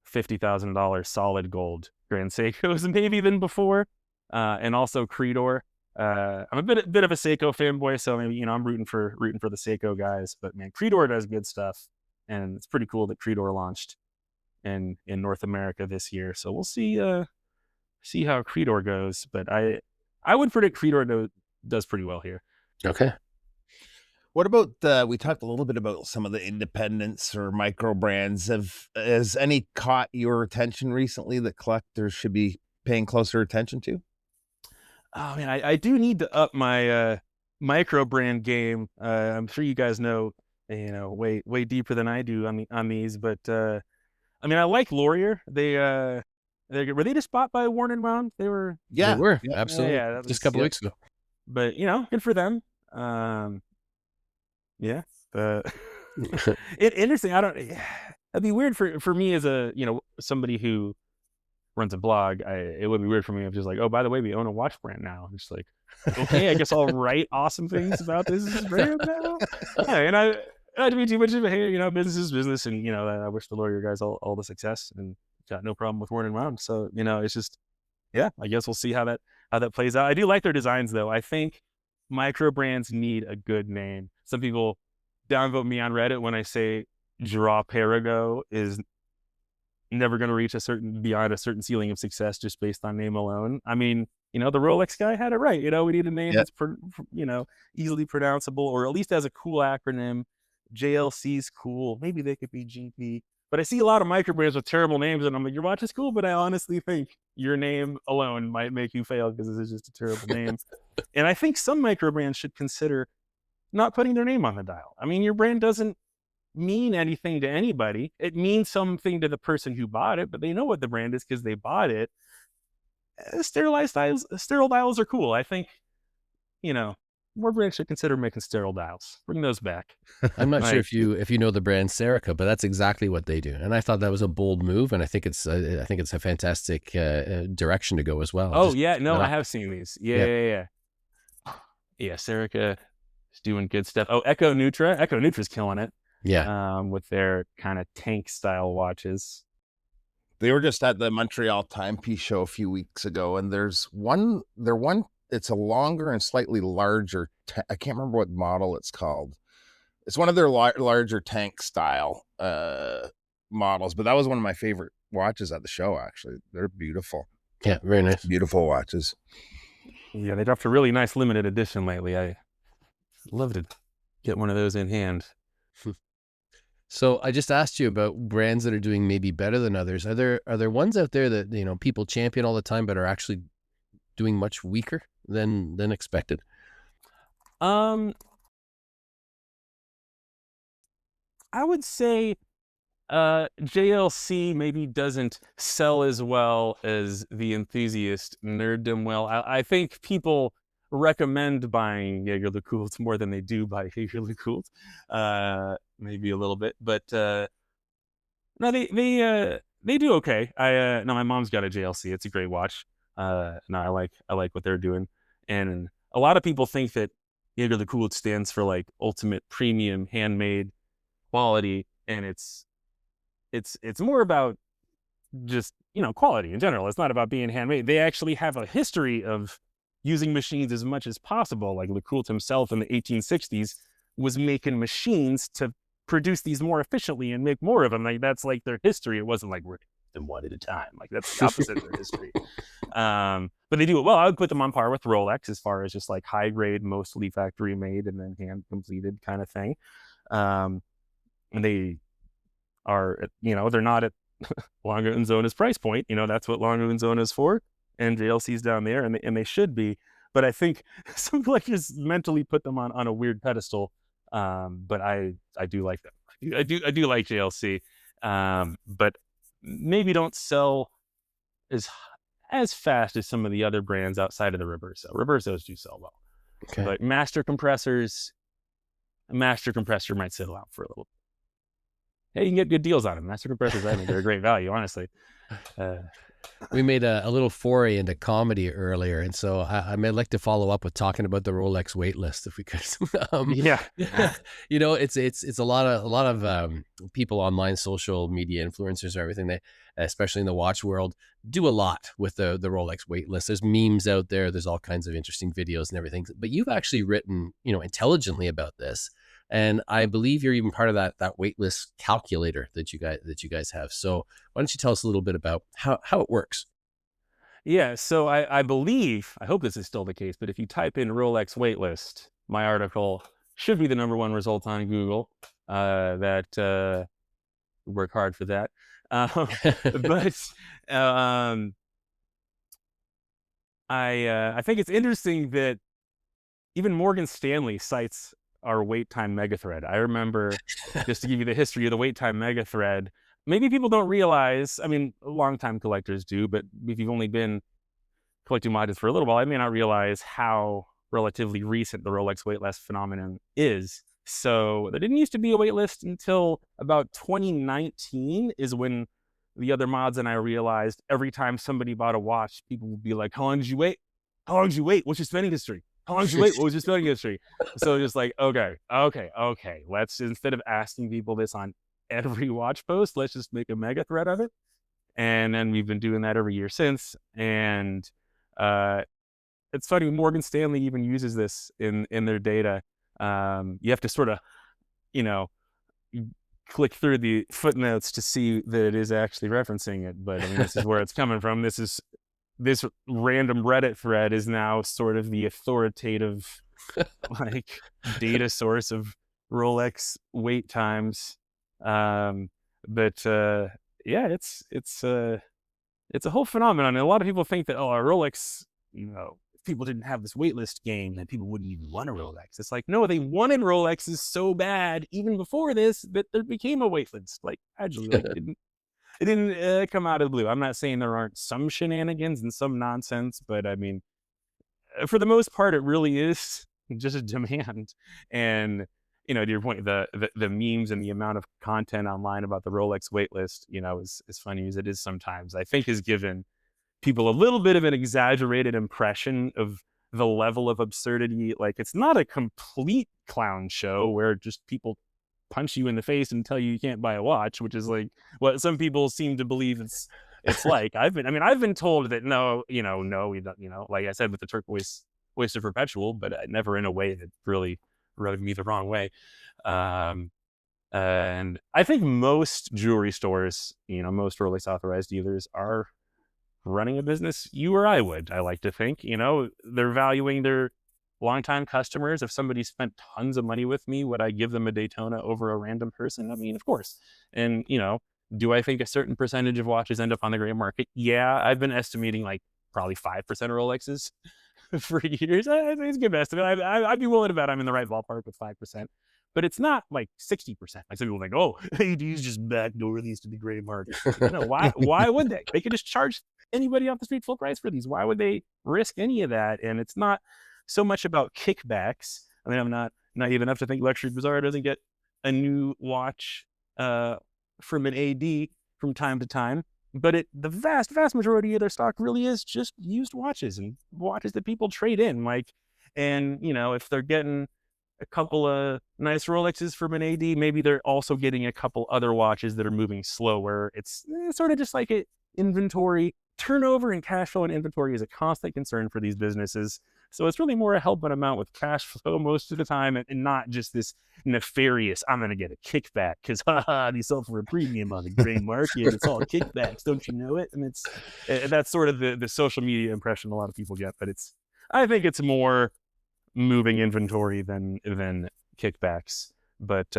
$50,000 solid gold Grand Seikos maybe than before, and also Creedor. I'm a bit of a Seiko fanboy, so maybe I'm rooting for the Seiko guys. But man, Creedor does good stuff, and it's pretty cool that Creedor launched in North America this year. So we'll see how Creedor goes. But I would predict Creedor does pretty well here. Okay. What about, we talked a little bit about some of the independents or micro brands. Has any caught your attention recently that collectors should be paying closer attention to? Oh man, I do need to up my micro brand game. I'm sure you guys know, way deeper than I do on these. But I mean, I like Laurier. Were they just bought by Worn and Wound? They were. Yeah, they were. Absolutely. Yeah, just a couple weeks ago. But good for them. Yeah. Interesting. It'd be weird for me as a, somebody who runs a blog. It would be weird for me if just like, oh, by the way, we own a watch brand now. I'm just like, okay, I guess I'll write awesome things about this brand now. Yeah, and I not to be too much of a hater, business is business. And, I wish the Laurier guys all the success and got no problem with Worn and Wound. So, it's just, yeah, I guess we'll see how that plays out. I do like their designs though. I think micro brands need a good name. Some people downvote me on Reddit when I say Draw Perigo is never going to reach beyond a certain ceiling of success just based on name alone. I mean, the Rolex guy had it right. We need a name that's easily pronounceable, or at least has a cool acronym. JLC's cool. Maybe they could be GP. But I see a lot of micro brands with terrible names, and I'm like, your watch is cool, but I honestly think your name alone might make you fail because this is just a terrible name. And I think some micro brands should consider not putting their name on the dial. I mean, your brand doesn't mean anything to anybody. It means something to the person who bought it, but they know what the brand is because they bought it. Sterile dials are cool. I think, more brands should consider making sterile dials. Bring those back. I'm not sure if you know the brand Serica, but that's exactly what they do. And I thought that was a bold move, and I think it's a fantastic direction to go as well. Oh, I have seen these. Yeah. Serica is doing good stuff. Oh, Echo Nutra's killing it. Yeah. With their kind of tank style watches. They were just at the Montreal Timepiece show a few weeks ago, and there's one. It's a longer and slightly larger. I can't remember what model it's called. It's one of their larger tank style models, but that was one of my favorite watches at the show. Actually, they're beautiful. Yeah, very nice. Beautiful watches. Yeah, they dropped a really nice limited edition lately. I love to get one of those in hand. So I just asked you about brands that are doing maybe better than others. Are there ones out there that people champion all the time but are actually doing much weaker than expected? I would say JLC maybe doesn't sell as well as the enthusiast nerddom will. I think people recommend buying Jaeger LeCoultre more than they do buy Jaeger LeCoultre, maybe a little bit, but no, they do okay. My mom's got a JLC. It's a great watch. I like what they're doing, and a lot of people think that Jaeger LeCoultre stands for like ultimate premium handmade quality, and it's more about just quality in general. It's not about being handmade. They actually have a history of using machines as much as possible. Like LeCoultre himself in the 1860s was making machines to produce these more efficiently and make more of them. Like that's like their history. It wasn't like we're them one at a time. Like that's the opposite of their history. But they do it well. I would put them on par with Rolex as far as just like high grade, mostly factory made and then hand completed kind of thing. And they are, they're not at Longo and Zona's price point. That's what Longo and Zona is for, and JLC's down there, and they should be. But I think some collectors mentally put them on a weird pedestal. But I do like them. I do like JLC. But maybe don't sell as fast as some of the other brands outside of the Reverso. Reversos do sell well. Okay. But master compressor might sit out for a little bit. Hey, you can get good deals on them. Master compressors, I think they're a great value, honestly. We made a little foray into comedy earlier, and so I might like to follow up with talking about the Rolex wait list if we could. It's a lot of people online, social media influencers, or everything. They, especially in the watch world, do a lot with the Rolex wait list. There's memes out there. There's all kinds of interesting videos and everything. But you've actually written, intelligently about this. And I believe you're even part of that waitlist calculator that you guys have. So why don't you tell us a little bit about how it works? Yeah, so I believe, I hope this is still the case, but if you type in Rolex waitlist, my article should be the number one result on Google. Work hard for that. I think it's interesting that even Morgan Stanley cites our wait time megathread. I remember, just to give you the history of the wait time megathread, maybe people don't realize, longtime collectors do, but if you've only been collecting watches for a little while, I may not realize how relatively recent the Rolex waitlist phenomenon is. So there didn't used to be a waitlist until about 2019 is when the other mods and I realized every time somebody bought a watch, people would be like, how long did you wait? How long did you wait? What's your spending history? How long did you wait? What was your spending history? So just like, okay. Let's, instead of asking people this on every watch post, let's just make a mega thread of it. And then we've been doing that every year since. And it's funny, Morgan Stanley even uses this in their data. You have to sort of, click through the footnotes to see that it is actually referencing it. But this is where it's coming from. This random Reddit thread is now sort of the authoritative data source of Rolex wait times. But yeah, it's a whole phenomenon. And a lot of people think that, oh, a Rolex, if people didn't have this waitlist game, then people wouldn't even want a Rolex. It's like, no, they wanted Rolexes so bad even before this that there became a waitlist. Like, actually, like it didn't come out of the blue. I'm not saying there aren't some shenanigans and some nonsense, but I mean, for the most part, it really is just a demand. And to your point, the memes and the amount of content online about the Rolex waitlist, as funny as it is sometimes, I think has given people a little bit of an exaggerated impression of the level of absurdity. Like, it's not a complete clown show where just people punch you in the face and tell you can't buy a watch, which is like what some people seem to believe it's like. I've been told that no, we don't, like I said with the turquoise Oyster Perpetual, but never in a way that really rubbed me the wrong way. And I think most jewelry stores, most Rolex authorized dealers are running a business you or I would. I like to think, they're valuing their longtime customers. If somebody spent tons of money with me, would I give them a Daytona over a random person? I mean, of course. And, do I think a certain percentage of watches end up on the gray market? Yeah, I've been estimating like probably 5% of Rolexes for years. I think it's a good estimate. I'd be willing to bet I'm in the right ballpark with 5%. But it's not like 60%. Like some people think, oh, ADs just backdoor these to the gray market. No, why would they? They could just charge anybody off the street full price for these. Why would they risk any of that? And it's not so much about kickbacks. I mean, I'm not naive enough to think Luxury Bazaar doesn't get a new watch from an AD from time to time, but the vast majority of their stock really is just used watches and watches that people trade in. Like, and if they're getting a couple of nice Rolexes from an AD, maybe they're also getting a couple other watches that are moving slower. It's sort of just like inventory turnover, and cash flow and inventory is a constant concern for these businesses. So it's really more a helping amount with cash flow most of the time, and not just this nefarious, I'm going to get a kickback because they sell for a premium on the gray market. It's all kickbacks. Don't you know it? And that's sort of the social media impression a lot of people get. But I think it's more moving inventory than kickbacks. But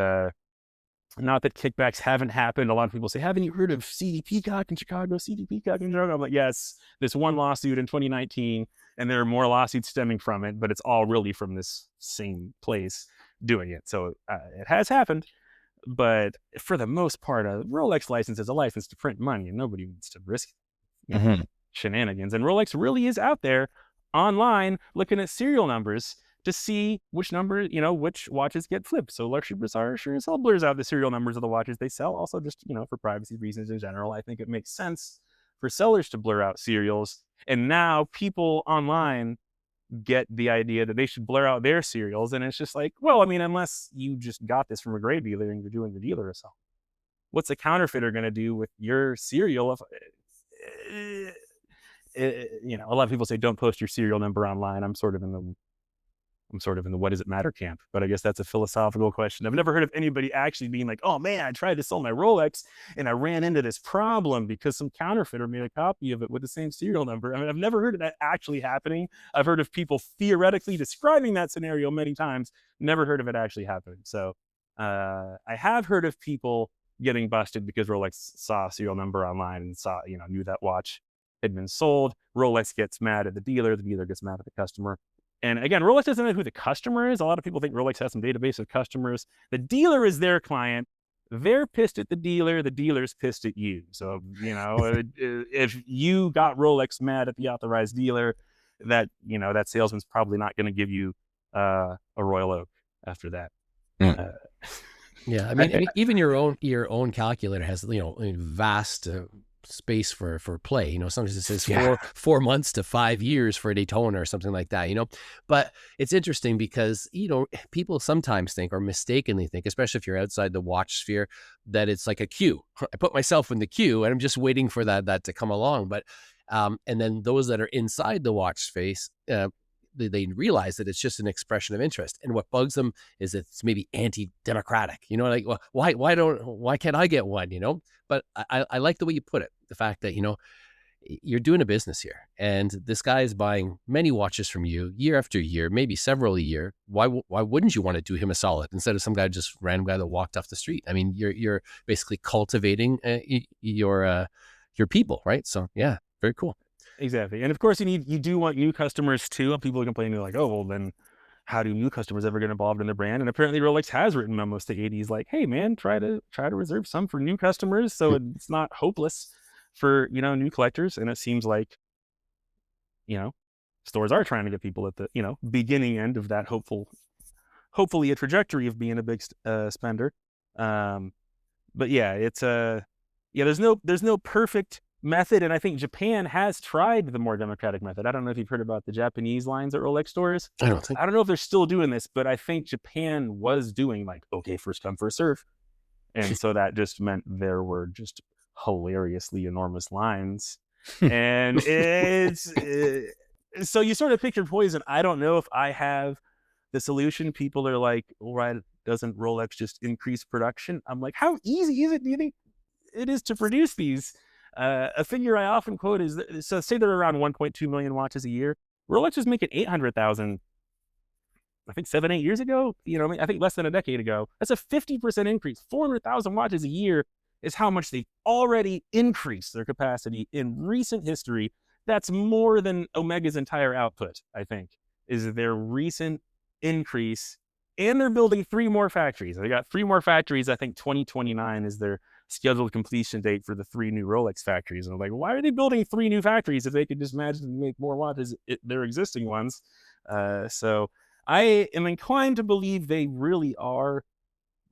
not that kickbacks haven't happened. A lot of people say, haven't you heard of CD Peacock in Chicago? CD Peacock in Chicago? I'm like, yes, this one lawsuit in 2019, and there are more lawsuits stemming from it, but it's all really from this same place doing it. So it has happened. But for the most part, a Rolex license is a license to print money, and nobody wants to risk shenanigans. And Rolex really is out there online looking at serial numbers to see which number, which watches get flipped. So Luxury Bazaar sure as hell blurs out the serial numbers of the watches they sell. Also, just, for privacy reasons in general, I think it makes sense for sellers to blur out serials. And now people online get the idea that they should blur out their serials. And it's just like, well, I mean, unless you just got this from a gray dealer and you're doing the dealer yourself, what's a counterfeiter going to do with your serial? A lot of people say don't post your serial number online. I'm sort of in the what does it matter camp, but I guess that's a philosophical question. I've never heard of anybody actually being like, oh man, I tried to sell my Rolex and I ran into this problem because some counterfeiter made a copy of it with the same serial number. I mean, I've never heard of that actually happening. I've heard of people theoretically describing that scenario many times, never heard of it actually happening. So I have heard of people getting busted because Rolex saw a serial number online and knew that watch had been sold. Rolex gets mad at the dealer gets mad at the customer. And again, Rolex doesn't know who the customer is. A lot of people think Rolex has some database of customers. The dealer is their client. They're pissed at the dealer's pissed at you. So, if you got Rolex mad at the authorized dealer, that salesman's probably not going to give you a Royal Oak after that. Yeah, I mean, even your own calculator has vast space for play. Sometimes it says 4 months to 5 years for a Daytona or something like that. But it's interesting because people sometimes think, or mistakenly think, especially if you're outside the watch sphere, that it's like a queue. I put myself in the queue and I'm just waiting for that to come along. But and then those that are inside the watch space, they realize that it's just an expression of interest, and what bugs them is it's maybe anti-democratic. Like, well, why can't I get one? But I like the way you put it. The fact that you're doing a business here, and this guy is buying many watches from you year after year, maybe several a year. Why wouldn't you want to do him a solid instead of some guy, just random guy that walked off the street? I mean, you're basically cultivating your people, right? So yeah, very cool. Exactly. And of course, you do want new customers too. And people are complaining like, oh, well, then how do new customers ever get involved in the brand? And apparently Rolex has written memos to 80s like, hey man, try to reserve some for new customers so it's not hopeless for, new collectors. And it seems like, stores are trying to get people at the, beginning end of that hopefully a trajectory of being a big spender. But yeah, it's there's no perfect method, and I think Japan has tried the more democratic method. I don't know if you've heard about the Japanese lines at Rolex stores. I don't know if they're still doing this, but I think Japan was doing like, okay, first come, first serve. And so that just meant there were just hilariously enormous lines. And it's so you sort of pick your poison. I don't know if I have the solution. People are like, why doesn't Rolex just increase production? I'm like, how easy is it, do you think it is to produce these? A figure I often quote is, so say they're around 1.2 million watches a year. Rolex was making 800,000, I think 7-8 years ago. I think less than a decade ago. That's a 50% increase. 400,000 watches a year is how much they've already increased their capacity in recent history. That's more than Omega's entire output, I think, is their recent increase. And they're building 3 more factories. They got 3 more factories. I think 2029 is their scheduled completion date for the 3 new Rolex factories. And I'm like, why are they building 3 new factories if they could just magically make more watches their existing ones? So I am inclined to believe they really are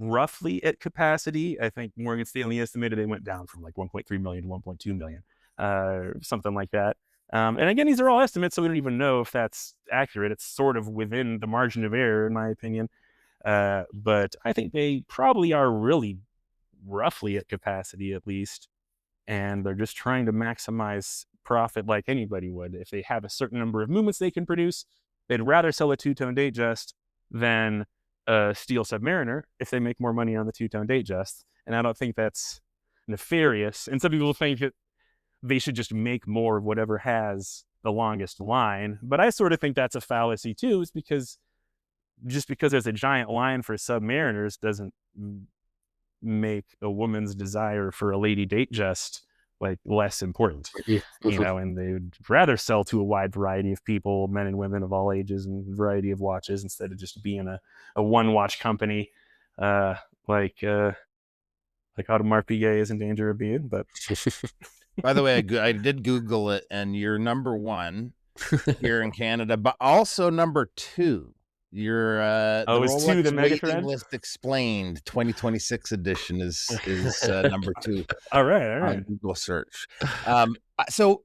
roughly at capacity. I think Morgan Stanley estimated they went down from like 1.3 million to 1.2 million, something like that. And again, these are all estimates, so we don't even know if that's accurate. It's sort of within the margin of error, in my opinion. But I think they probably are really roughly at capacity, at least. And they're just trying to maximize profit like anybody would. If they have a certain number of movements they can produce, they'd rather sell a two-tone Datejust than a steel Submariner if they make more money on the two-tone Datejust. And I don't think that's nefarious. And some people think that they should just make more of whatever has the longest line. But I sort of think that's a fallacy too, is because just because there's a giant line for Submariners doesn't make a woman's desire for a lady Datejust like less important. And they would rather sell to a wide variety of people, men and women of all ages and variety of watches, instead of just being a one watch company like Audemars Piguet is in danger of being. But by the way, I did Google it, and you're number 1 here in Canada, but also number 2. Your the Rolex the waiting list explained 2026 edition is number 2. All right. On Google search. So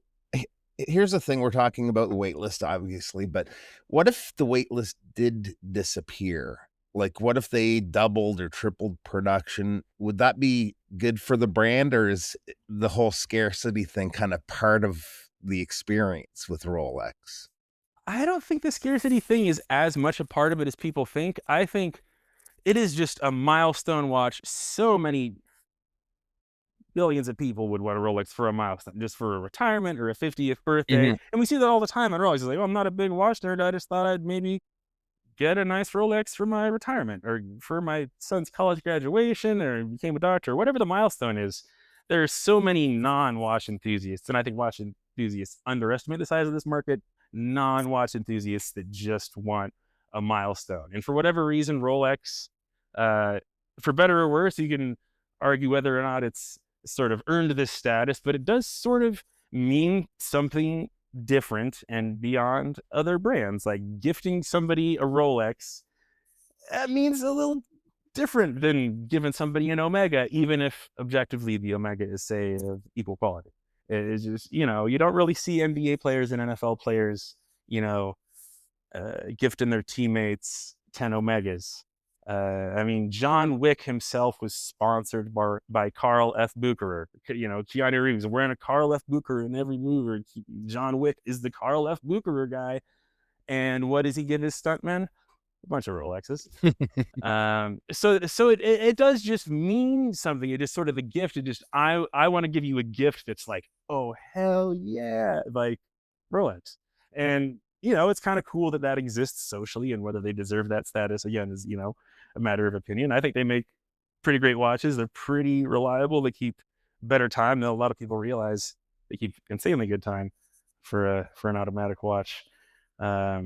here's the thing: we're talking about the wait list, obviously, but what if the wait list did disappear? Like, what if they doubled or tripled production? Would that be good for the brand, or is the whole scarcity thing kind of part of the experience with Rolex? I don't think the scarcity thing is as much a part of it as people think. I think it is just a milestone watch. So many billions of people would want a Rolex for a milestone, just for a retirement or a 50th birthday. And we see that all the time on Rolex. It's like, I'm not a big watch nerd. I just thought I'd maybe get a nice Rolex for my retirement or for my son's college graduation or became a doctor, or whatever the milestone is. There are so many non-watch enthusiasts, and I think watch enthusiasts underestimate the size of this market. Non-watch enthusiasts that just want a milestone. And for whatever reason, Rolex, for better or worse, you can argue whether or not it's sort of earned this status, but it does sort of mean something different and beyond other brands. Like gifting somebody a Rolex, that means a little different than giving somebody an Omega, even if objectively the Omega is, say, of equal quality. It's just, you don't really see NBA players and NFL players, gifting their teammates 10 Omegas. John Wick himself was sponsored by Carl F. Bucherer. Keanu Reeves wearing a Carl F. Bucherer in every movie. John Wick is the Carl F. Bucherer guy. And what does he give his stuntmen? a bunch of Rolexes. So it does just mean something. It is sort of a gift. It just, I want to give you a gift that's like, oh, hell yeah, like Rolex. And, it's kind of cool that exists socially, and whether they deserve that status, again, is, a matter of opinion. I think they make pretty great watches. They're pretty reliable. They keep better time than a lot of people realize. They keep insanely good time for an automatic watch. Yeah,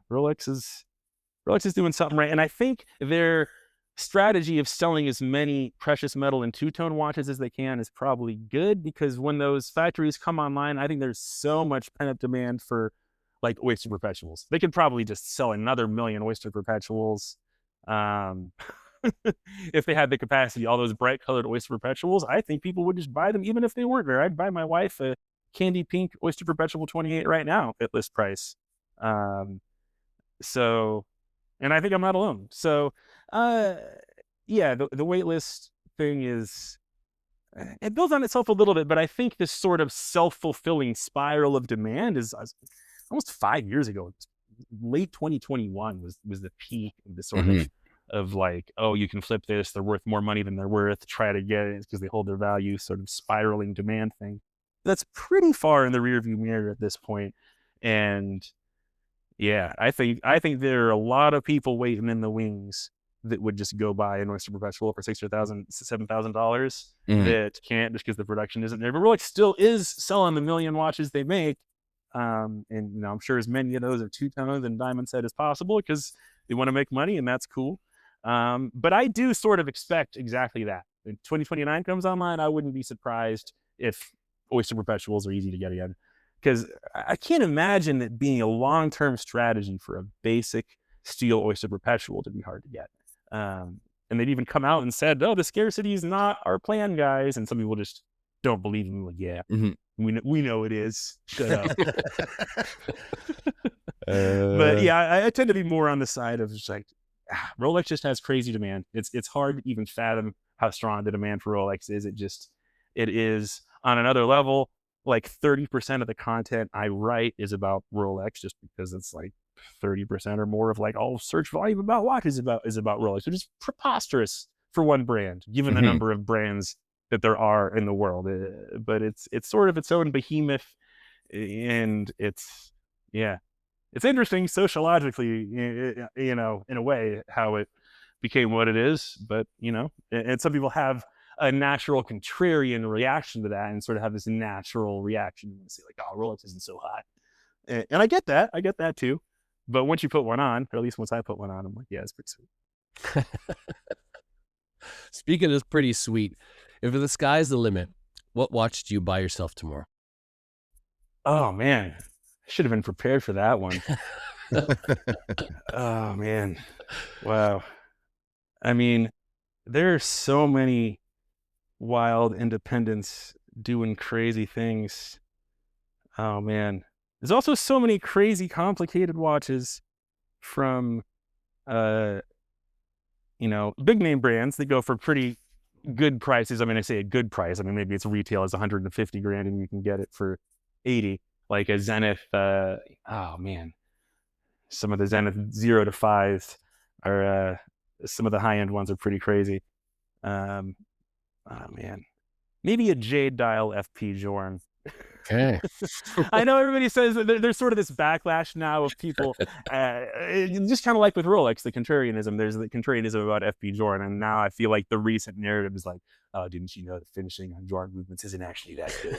Rolex is doing something right. And I think their strategy of selling as many precious metal and two-tone watches as they can is probably good, because when those factories come online, I think there's so much pent-up demand for like oyster perpetuals. They could probably just sell another million oyster perpetuals. If they had the capacity, all those bright colored oyster perpetuals, I think people would just buy them even if they weren't rare. I'd buy my wife a candy pink oyster perpetual 28 right now at list price. So, and I think I'm not alone. So, yeah, the wait list thing is, it builds on itself a little bit, but I think this sort of self-fulfilling spiral of demand is almost 5 years ago. Late 2021 was the peak of the sort of like, oh, you can flip this, they're worth more money than they're worth, try to get it because they hold their value, sort of spiraling demand thing. That's pretty far in the rearview mirror at this point. And yeah, I think there are a lot of people waiting in the wings that would just go buy an oyster perpetual for $6,000, $7,000 that can't, just because the production isn't there. But Rolex still is selling the million watches they make. And I'm sure as many of those are two-tones and diamond set as possible because they want to make money, and that's cool. But I do sort of expect exactly that. When 2029 comes online, I wouldn't be surprised if oyster perpetuals are easy to get again, because I can't imagine that being a long-term strategy for a basic steel oyster perpetual to be hard to get. And they'd even come out and said, "Oh, the scarcity is not our plan, guys." And some people just don't believe them. Like, yeah, we know it is. Shut up. But yeah, I tend to be more on the side of just like, Rolex just has crazy demand. It's hard to even fathom how strong the demand for Rolex is. It is on another level. Like 30% of the content I write is about Rolex, just because it's like 30% or more of like all search volume about watches is about Rolex, which is preposterous for one brand, given the number of brands that there are in the world. But it's sort of its own behemoth, and it's interesting sociologically, in a way, how it became what it is. But and some people have a natural contrarian reaction to that, and sort of have this natural reaction and say like, "Oh, Rolex isn't so hot," and I get that too. But once you put one on, or at least once I put one on, I'm like, yeah, it's pretty sweet. Speaking of pretty sweet, if the sky's the limit, what watch do you buy yourself tomorrow? Oh man, I should have been prepared for that one. Oh man, wow. I mean, there are so many wild independents doing crazy things. Oh man, there's also so many crazy complicated watches from big name brands that go for pretty good prices. I mean, I say a good price, I mean maybe it's retail is 150 grand and you can get it for 80, like a Zenith. Oh man, some of the Zenith 0 to 5 are some of the high-end ones are pretty crazy. Oh man, maybe a Jade Dial FP Jorn. Okay. I know everybody says that there's sort of this backlash now of people, just kind of like with Rolex, the contrarianism. There's the contrarianism about FP Jordan, and now I feel like the recent narrative is like, "Oh, didn't you know the finishing on Jordan movements isn't actually that good?"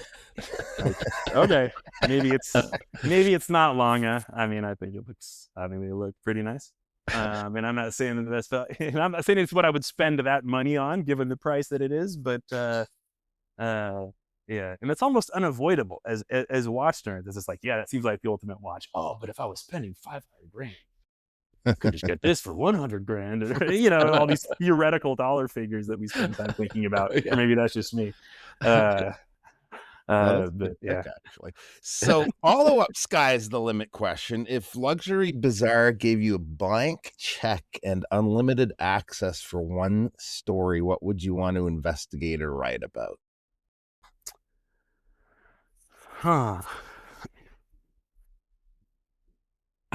Like, okay, maybe it's not Longa. I mean, I think they look pretty nice. And I'm not saying I'm not saying it's what I would spend that money on, given the price that it is, but yeah, and it's almost unavoidable as watch nerds. It's just like, yeah, that seems like the ultimate watch. Oh, but if I was spending 500 grand, I could just get this for 100 grand. Or, all these theoretical dollar figures that we spend time thinking about. Or maybe that's just me. But yeah, actually. So follow up sky's the limit question. If Luxury Bazaar gave you a blank check and unlimited access for one story, what would you want to investigate or write about?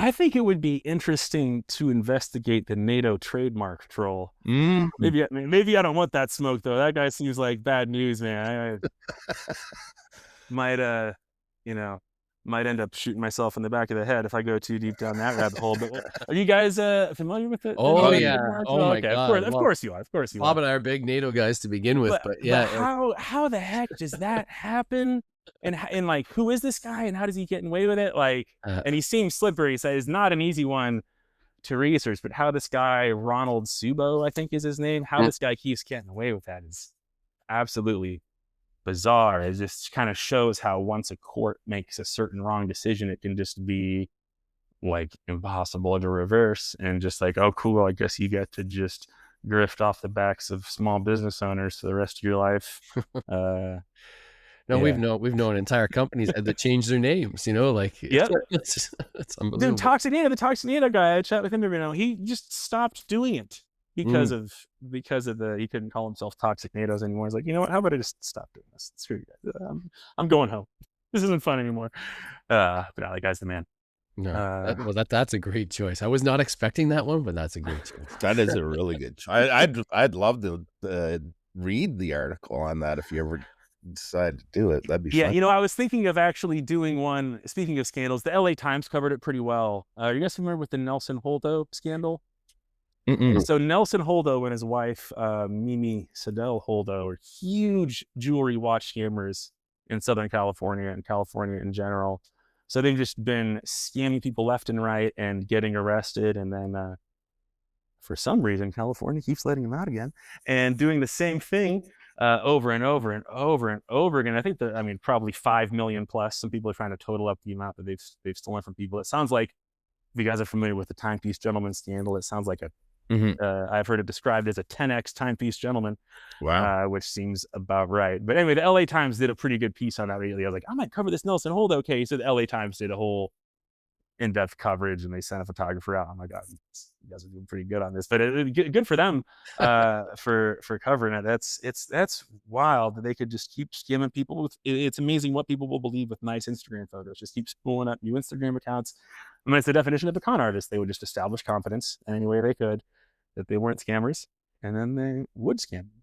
I think it would be interesting to investigate the NATO trademark troll. Mm. Maybe I don't want that smoke though. That guy seems like bad news, man. I might might end up shooting myself in the back of the head if I go too deep down that rabbit hole. But are you guys familiar with it? Oh yeah. Oh my okay. God. Of course you are. Of course you Bob are. and I are big NATO guys to begin with, but yeah. How the heck does that happen? And like, who is this guy and how does he get away with it? Like, and he seems slippery. So it's not an easy one to research, but how this guy, Ronald Subo, I think is his name, how this guy keeps getting away with that is absolutely bizarre. It just kind of shows how once a court makes a certain wrong decision, it can just be like impossible to reverse and just like, oh, cool, I guess you get to just grift off the backs of small business owners for the rest of your life. No, we've known entire companies had to change their names, like, it's unbelievable. Dude, the Toxic NATO guy, I chat with him every now. He just stopped doing it because of he couldn't call himself Toxic NATOs anymore. He's like, you know what? How about I just stop doing this? Screw you guys. I'm going home. This isn't fun anymore. But no, that guy's the man. No, that's a great choice. I was not expecting that one, but that's a great choice. That is a really good choice. I'd love to read the article on that if you ever decide to do it. That'd be fun. I was thinking of actually doing one. Speaking of scandals, the LA Times covered it pretty well. Are you guys familiar with the Nelson Holdo scandal? Mm-mm. So Nelson Holdo and his wife, Mimi Sadell Holdo, are huge jewelry watch scammers in Southern California and California in general. So they've just been scamming people left and right and getting arrested. And then for some reason, California keeps letting them out again and doing the same thing over and over and over and over again. I think probably 5 million plus. Some people are trying to total up the amount that they've stolen from people. It sounds like, if you guys are familiar with the timepiece gentleman scandal, it sounds like I've heard it described as a 10x timepiece gentleman. Wow. Which seems about right. But anyway, the LA Times did a pretty good piece on that lately. I was like, I might cover this Nelson Holdo case. So the LA Times did a whole in-depth coverage and they sent a photographer out. Oh my God, you guys are doing pretty good on this. But good for them for covering it. That's wild that they could just keep scamming people. It's amazing what people will believe with nice Instagram photos. Just keep spooling up new Instagram accounts. I mean, it's the definition of a con artist. They would just establish confidence in any way they could that they weren't scammers, and then they would scam them.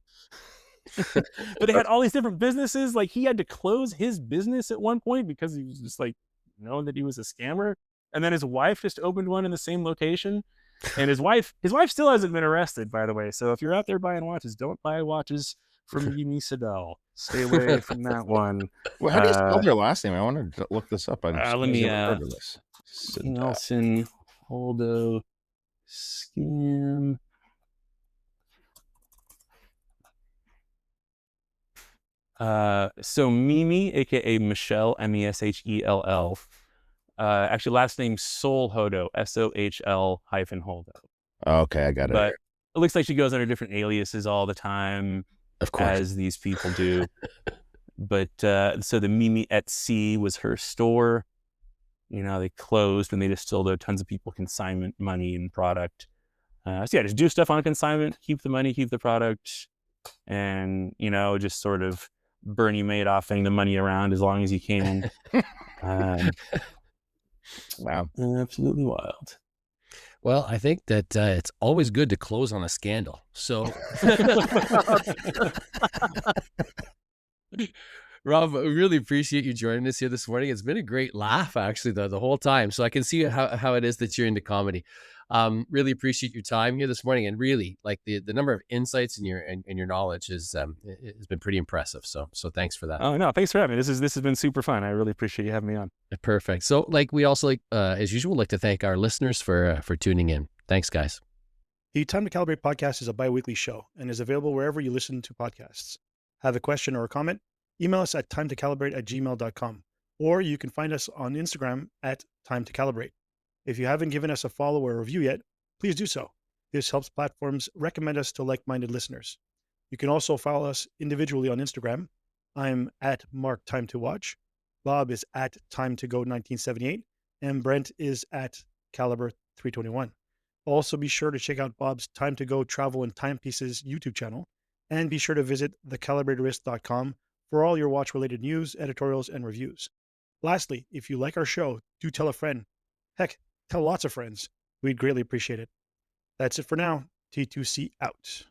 But they had all these different businesses. Like, he had to close his business at one point because he was just like known that he was a scammer. And then his wife just opened one in the same location. And his wife still hasn't been arrested, by the way. So if you're out there buying watches, don't buy watches from Mimi Sadell. Stay away from that one. Well, how do you spell their last name? I want to look this up. Let me Nelson Holdo scam. So Mimi, aka Michelle, Meshell. Actually, last name Sol Hodo, SOHL-Holdo. Okay, I got it. But it looks like she goes under different aliases all the time, of course, as these people do. But so the Mimi at Sea was her store. They closed and they just still owe tons of people consignment money and product. Just do stuff on consignment, keep the money, keep the product, and just sort of Bernie Madoffing the money around as long as you can. Wow. Absolutely wild. Well, I think that it's always good to close on a scandal. So, Rob, I really appreciate you joining us here this morning. It's been a great laugh, actually, the whole time. So I can see how it is that you're into comedy. Really appreciate your time here this morning, and really like the number of insights in your knowledge has been pretty impressive. So thanks for that. Oh no, thanks for having me. This has been super fun. I really appreciate you having me on. Perfect. So we also as usual like to thank our listeners for tuning in. Thanks, guys. The Time to Calibrate podcast is a bi-weekly show and is available wherever you listen to podcasts. Have a question or a comment? Email us at timetocalibrate@gmail.com, or you can find us on Instagram at timetocalibrate. If you haven't given us a follow or a review yet, please do so. This helps platforms recommend us to like-minded listeners. You can also follow us individually on Instagram. I'm at Mark Time to Watch. Bob is at Time to Go 1978, and Brent is at Caliber 321. Also, be sure to check out Bob's Time to Go Travel and Timepieces YouTube channel, and be sure to visit thecalibratedwrist.com for all your watch-related news, editorials, and reviews. Lastly, if you like our show, do tell a friend. Heck, Tell lots of friends. We'd greatly appreciate it. That's it for now. T2C out.